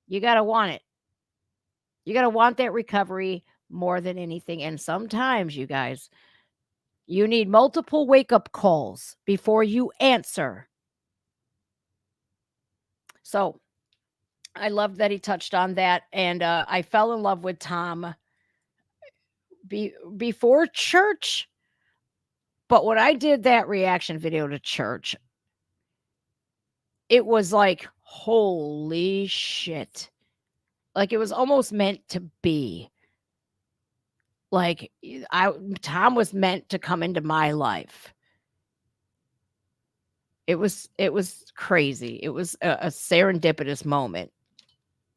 You got to want it. You got to want that recovery more than anything. And sometimes, you guys, you need multiple wake up calls before you answer. So I loved that he touched on that. And I fell in love with Tom before church. But when I did that reaction video to church, it was like, holy shit. Like it was almost meant to be. Like Tom was meant to come into my life. It was crazy. It was a serendipitous moment.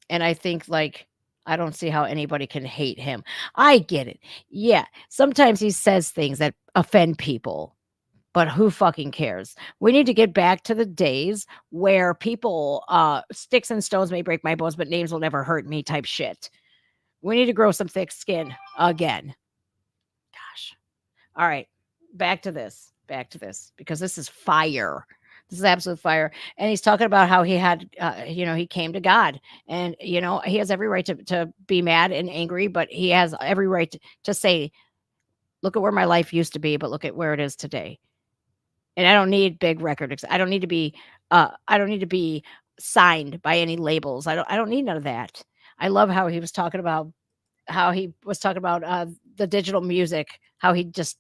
And I think like I don't see how anybody can hate him. I get it. Yeah, sometimes he says things that offend people. But who fucking cares? We need to get back to the days where people sticks and stones may break my bones, but names will never hurt me type shit. We need to grow some thick skin again. Gosh. All right. Back to this. Because this is fire. This is absolute fire. And he's talking about how he had, he came to God. And, he has every right to be mad and angry, but he has every right to say, look at where my life used to be, but look at where it is today. And I don't need big records. I don't need to be signed by any labels. I don't need none of that. I love how he was talking about the digital music, how he just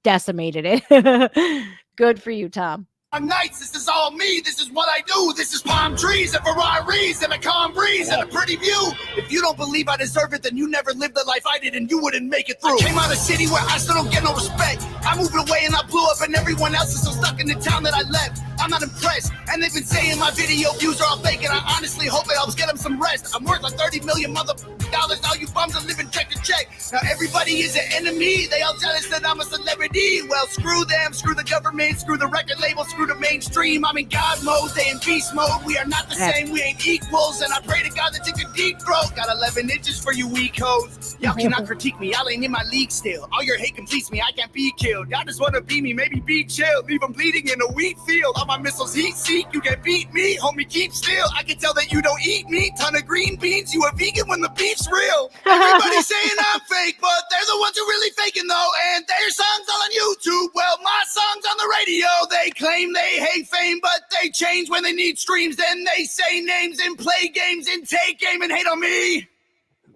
decimated it. Good for you, Tom. Nights, this is all me, this is what I do. This is palm trees and Ferraris and a calm breeze and a pretty view. If you don't believe I deserve it, then you never lived the life I did and you wouldn't make it through. I came out of a city where I still don't get no respect. I moved away and I blew up and everyone else is still stuck in the town that I left. I'm not impressed, and they've been saying my video views are all fake, and I honestly hope it helps get them some rest. I'm worth like 30 million dollars, now you bums are living check to check. Now everybody is an enemy, they all jealous that I'm a celebrity. Well, screw them, screw the government, screw the record label, screw the mainstream. I'm in God mode, they in beast mode. We are not the same, we ain't equals, and I pray to God that you can deep throat. Got 11 inches for you weak hoes. Y'all cannot critique me, y'all ain't in my league still. All your hate completes me, I can't be killed. Y'all just wanna be me, maybe be chill. Leave them bleeding in a wheat field. All my missiles heat seek, you can beat me. Homie, keep still. I can tell that you don't eat meat. Ton of green beans, you a vegan when the beef's real. Everybody saying I'm fake, but they're the ones who really faking though. And their songs all on YouTube. Well, my songs on the radio. They claim they hate fame, but they change when they need streams. Then they say names and play games and take aim and hate on me.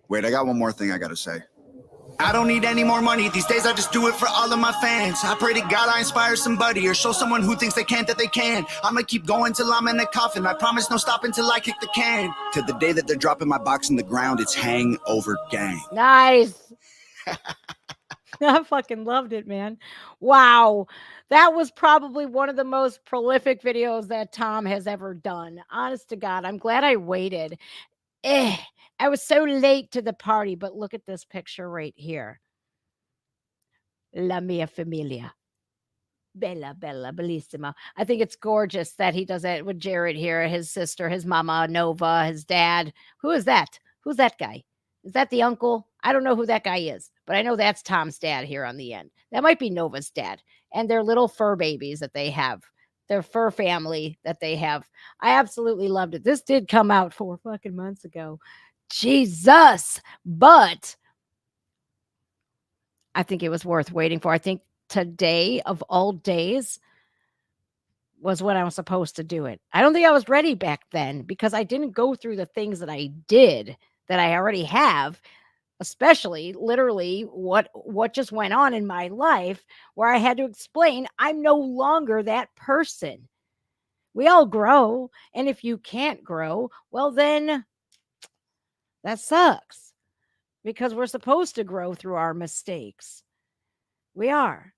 Wait, I got one more thing I gotta say. I don't need any more money. These days I just do it for all of my fans. I pray to God I inspire somebody or show someone who thinks they can't that they can. I'ma keep going till I'm in a coffin. I promise no stopping till I kick the can. To the day that they're dropping my box in the ground, it's hangover gang. Nice. I fucking loved it, man. Wow. That was probably one of the most prolific videos that Tom has ever done. Honest to God, I'm glad I waited. I was so late to the party, but look at this picture right here. La mia familia. Bella, bella, bellissima. I think it's gorgeous that he does that with Jared here, his sister, his mama, Nova, his dad. Who is that? Who's that guy? Is that the uncle? I don't know who that guy is, but I know that's Tom's dad here on the end. That might be Nova's dad and their little fur babies that they have, their fur family that they have. I absolutely loved it. This did come out 4 fucking months ago. Jesus. But I think it was worth waiting for. I think today of all days was when I was supposed to do it. I don't think I was ready back then because I didn't go through the things that I did that I already have, especially literally what just went on in my life where I had to explain I'm no longer that person. We all grow, and if you can't grow, well then that sucks because we're supposed to grow through our mistakes. We are.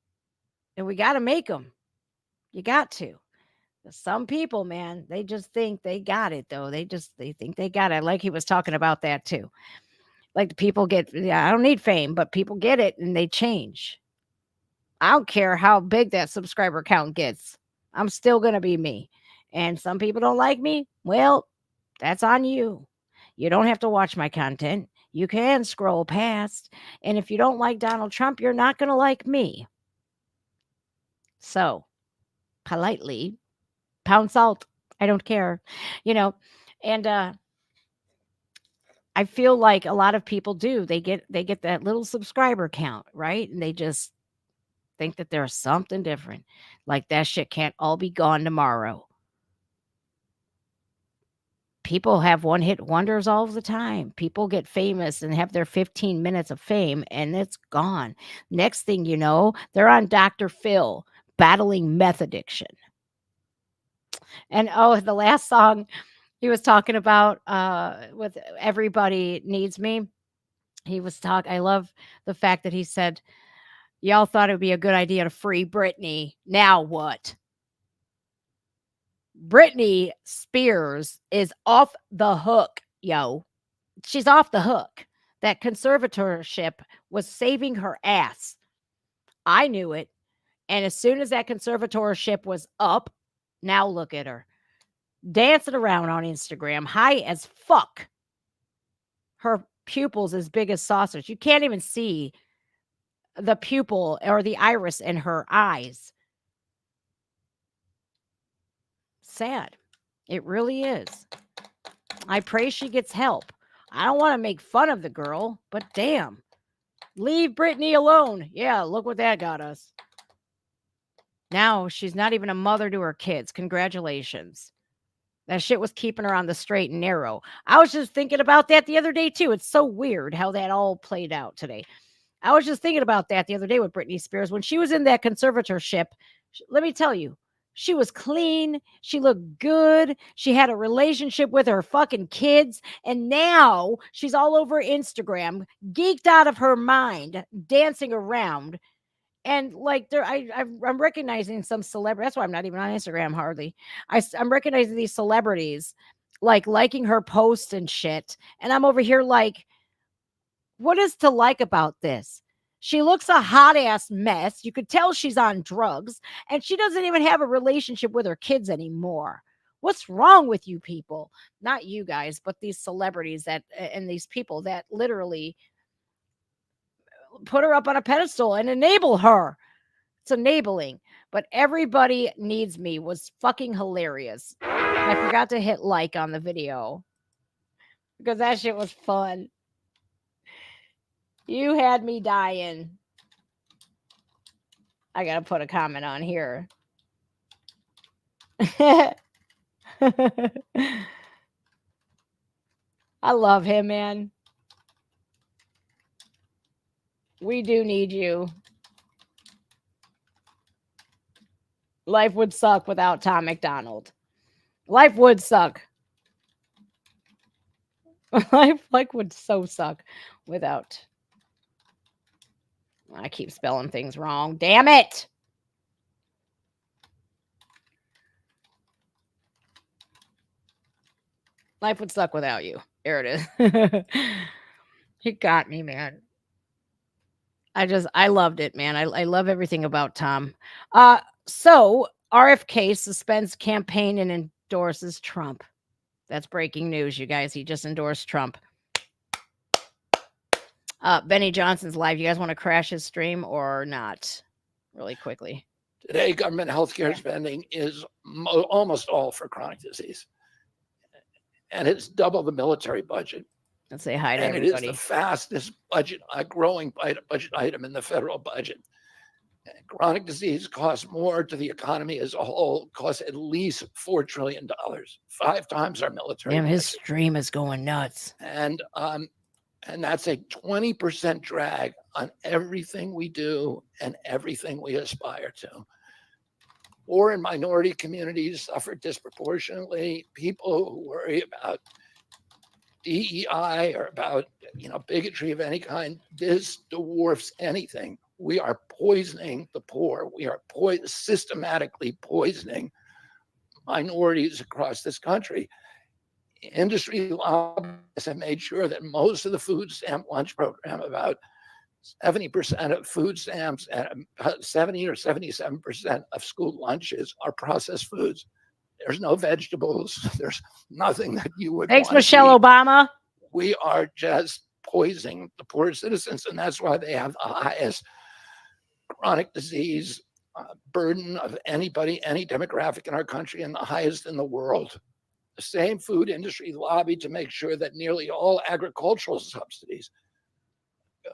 And we got to make them. You got to. Some people, man, they just think they got it though. They think they got it. Like he was talking about that too. Like the people get, yeah, I don't need fame, but people get it and they change. I don't care how big that subscriber count gets. I'm still going to be me. And some people don't like me. Well, that's on you. You don't have to watch my content. You can scroll past. And if you don't like Donald Trump, you're not going to like me. So, politely, pound salt. I don't care. And I feel like a lot of people do. They get that little subscriber count, right? And they just think that there's something different. Like that shit can't all be gone tomorrow. People have one-hit wonders all the time. People get famous and have their 15 minutes of fame and it's gone. Next thing you know, they're on Dr. Phil battling meth addiction. And the last song he was talking about with Everybody Needs Me. I love the fact that he said, y'all thought it would be a good idea to free Britney. Now what? Britney Spears is off the hook, yo. She's off the hook. That conservatorship was saving her ass. I knew it. And as soon as that conservatorship was up, now look at her. Dancing around on Instagram, high as fuck. Her pupils as big as saucers. You can't even see the pupil or the iris in her eyes. Sad. It really is. I pray she gets help. I don't want to make fun of the girl, but damn. Leave Britney alone. Yeah, look what that got us. Now she's not even a mother to her kids. Congratulations. That shit was keeping her on the straight and narrow. I was just thinking about that the other day, too. It's so weird how that all played out today. I was just thinking about that the other day with Britney Spears. When she was in that conservatorship, let me tell you, she was clean. She looked good. She had a relationship with her fucking kids. And now she's all over Instagram, geeked out of her mind, dancing around. And like I'm recognizing some celebrity. That's why I'm not even on Instagram hardly. I'm recognizing these celebrities like liking her posts and shit. And I'm over here like, what is to like about this? She looks a hot ass mess. You could tell she's on drugs and she doesn't even have a relationship with her kids anymore. What's wrong with you people? Not you guys, but these celebrities and these people that literally put her up on a pedestal and enable her. It's enabling. But Everybody Needs Me was fucking hilarious. I forgot to hit like on the video because that shit was fun. You had me dying. I gotta put a comment on here. I love him, man. We do need you. Life would suck without Tom MacDonald. Life would suck. Life would so suck without. I keep spelling things wrong. Damn it. Life would suck without you. There it is. He got me, man. I loved it, man. I love everything about Tom. So RFK suspends campaign and endorses Trump. That's breaking news, you guys. He just endorsed Trump. Benny Johnson's live. You guys want to crash his stream or not? Really quickly. Today, government healthcare spending is almost all for chronic disease. And it's double the military budget. Let's say hi to and everybody. it is the fastest budget, growing budget item in the federal budget. Chronic disease costs more to the economy as a whole, costs at least $4 trillion, 5 times our military Damn, budget. his stream is going nuts. And that's a 20% drag on everything we do and everything we aspire to. Poor and minority communities suffer disproportionately. People who worry about DEI or about bigotry of any kind, this dwarfs anything. We are poisoning the poor. We are systematically poisoning minorities across this country. Industry lobbyists have made sure that most of the food stamp lunch program, about 70% of food stamps and 70 or 77% of school lunches are processed foods. There's no vegetables. There's nothing that you would. Thanks, Michelle Obama. We are just poisoning the poor citizens, and that's why they have the highest chronic disease burden of anybody, any demographic in our country, and the highest in the world. The same food industry lobbied to make sure that nearly all agricultural subsidies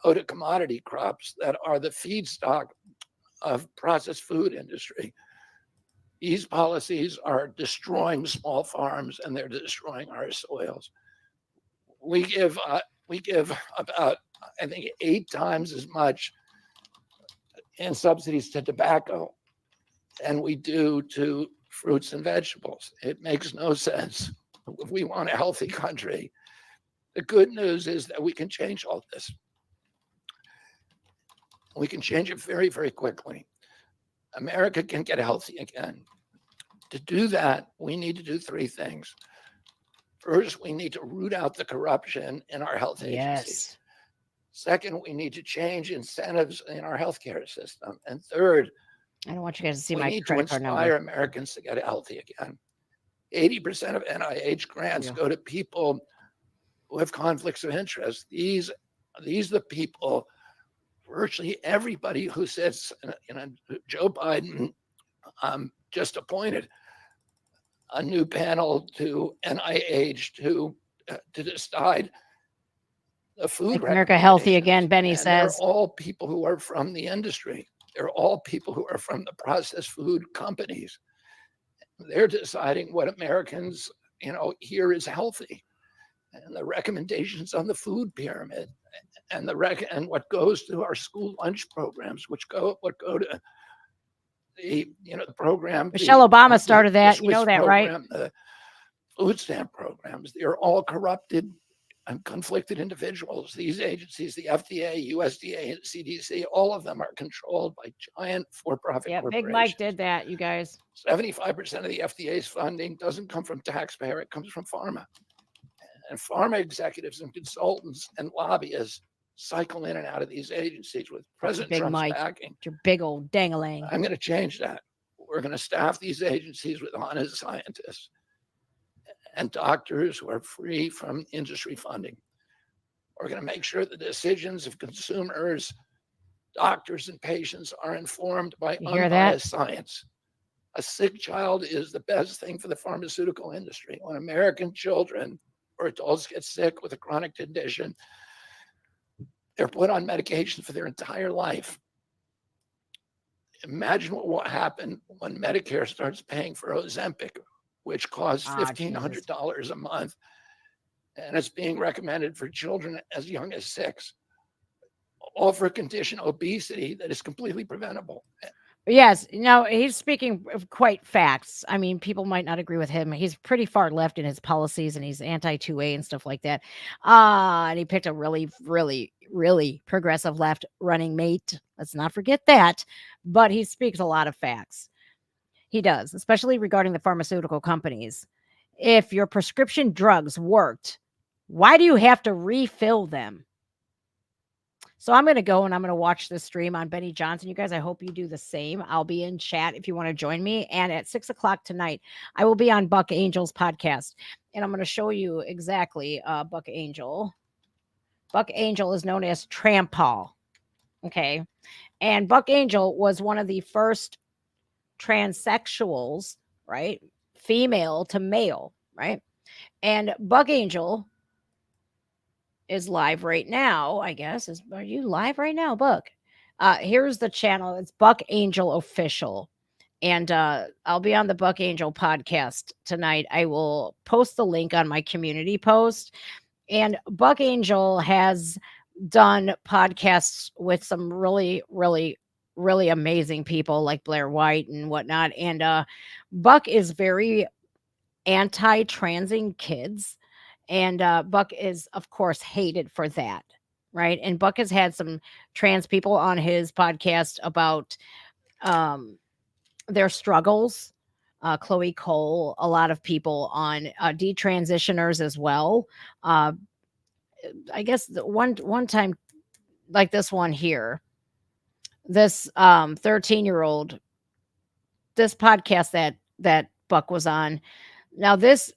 go to commodity crops that are the feedstock of processed food industry. These policies are destroying small farms and they're destroying our soils. We give about, I think, 8 times as much in subsidies to tobacco than we do to fruits and vegetables. It makes no sense. If we want a healthy country, the good news is that we can change all this. We can change it very, very quickly. America can get healthy again. To do that, we need to do 3 things. First, we need to root out the corruption in our health agencies. Second, we need to change incentives in our healthcare system. And third, I don't want you guys to see we my need to credit card inspire number. Americans to get healthy again. 80% of NIH grants go to people who have conflicts of interest. These are the people, virtually everybody who sits in Joe Biden just appointed a new panel to NIH to decide the food. Make America healthy again, Benny And says. they're all people who are from the industry. They're all people who are from the processed food companies. They're deciding what Americans, here is healthy, and the recommendations on the food pyramid, and and what goes to our school lunch programs, what go to the program. Michelle Obama the started that. You know Swiss that, right? program, the food stamp programs. They're all corrupted and conflicted individuals. These agencies, the FDA, USDA, and CDC, all of them are controlled by giant for-profit Yeah, corporations. Big Mike did that, you guys. 75% of the FDA's funding doesn't come from taxpayer, it comes from pharma. And pharma executives and consultants and lobbyists cycle in and out of these agencies with President Big Trump's Mike, backing. your big old dangalang. I'm going to change that. We're going to staff these agencies with honest scientists and doctors who are free from industry funding. We're going to make sure the decisions of consumers, doctors, and patients are informed by You hear that? unbiased science. A sick child is the best thing for the pharmaceutical industry. When American children or adults get sick with a chronic condition, they're put on medication for their entire life. Imagine what will happen when Medicare starts paying for Ozempic, which costs $1,500 a month, and it's being recommended for children as young as 6, all for a condition, obesity, that is completely preventable. Yes, no, he's speaking of quite facts. I mean, people might not agree with him. He's pretty far left in his policies, and he's anti-2A and stuff like that. And he picked a really, really, really progressive left running mate. Let's not forget that. But he speaks a lot of facts. He does, especially regarding the pharmaceutical companies. If your prescription drugs worked, why do you have to refill them? So I'm going to go and I'm going to watch this stream on Benny Johnson. You guys, I hope you do the same. I'll be in chat if you want to join me. And at 6 o'clock tonight, I will be on Buck Angel's podcast. And I'm going to show you exactly Buck Angel. Buck Angel is known as Trampol. Okay. And Buck Angel was one of the first transsexuals, right? Female to male, right? And Buck Angel is live right now, I guess. Are you live right now, Buck? Here's the channel. It's Buck Angel Official. And I'll be on the Buck Angel podcast tonight. I will post the link on my community post. And Buck Angel has done podcasts with some really, really, really amazing people like Blair White and whatnot. And Buck is very anti-transing kids. And Buck is, of course, hated for that. Right. And Buck has had some trans people on his podcast about their struggles. Chloe Cole, a lot of people on detransitioners as well. I guess one time, like this one here, this 13-year-old, this podcast that Buck was on. Now this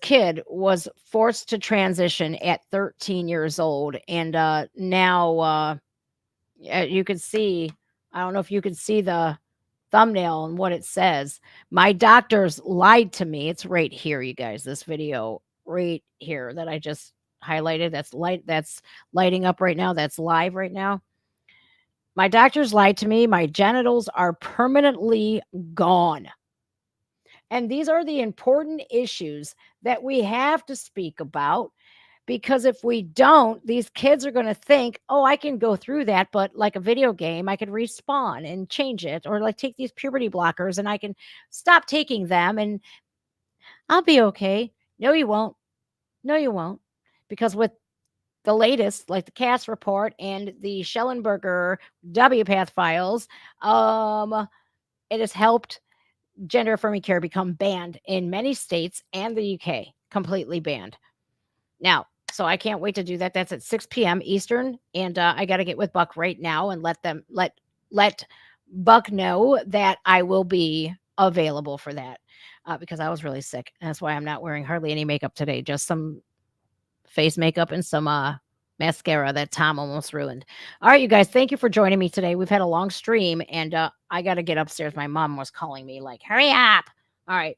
kid was forced to transition at 13 years old, and now you could see. I don't know if you could see the thumbnail and what it says. My doctors lied to me. It's right here, you guys. This video right here that I just highlighted. That's lighting up right now. That's live right now. My doctors lied to me. My genitals are permanently gone. And these are the important issues that we have to speak about, because if we don't, these kids are going to think, oh, I can go through that, but like a video game, I could respawn and change it, or like take these puberty blockers and I can stop taking them and I'll be okay. No, you won't. No, you won't. Because with the latest, like the Cass report and the Schellenberger WPATH files, it has helped gender affirming care become banned in many states and the UK, completely banned. Now, so I can't wait to do that. That's at 6 p.m. Eastern, and I got to get with Buck right now and let Buck know that I will be available for that because I was really sick. And that's why I'm not wearing hardly any makeup today, just some face makeup and some mascara that Tom almost ruined. All right, you guys, thank you for joining me today. We've had a long stream, and I got to get upstairs. My mom was calling me like, hurry up. All right,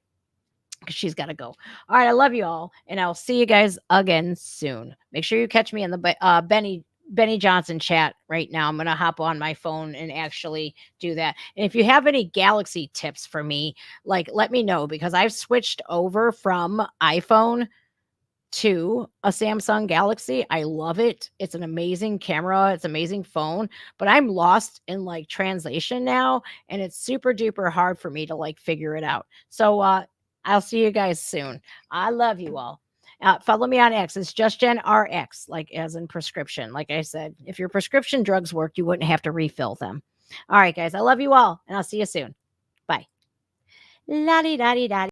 because she's got to go. All right, I love you all, and I'll see you guys again soon. Make sure you catch me in the Benny Johnson chat right now. I'm going to hop on my phone and actually do that. And if you have any Galaxy tips for me, like let me know, because I've switched over from iPhone to a Samsung Galaxy. I love it. It's an amazing camera. It's an amazing phone, but I'm lost in like translation now, and it's super duper hard for me to like figure it out. So I'll see you guys soon. I love you all. Follow me on X. It's JustGenRx, like as in prescription. Like I said, if your prescription drugs worked, you wouldn't have to refill them. All right, guys. I love you all, and I'll see you soon. Bye. La-di-da-di-da.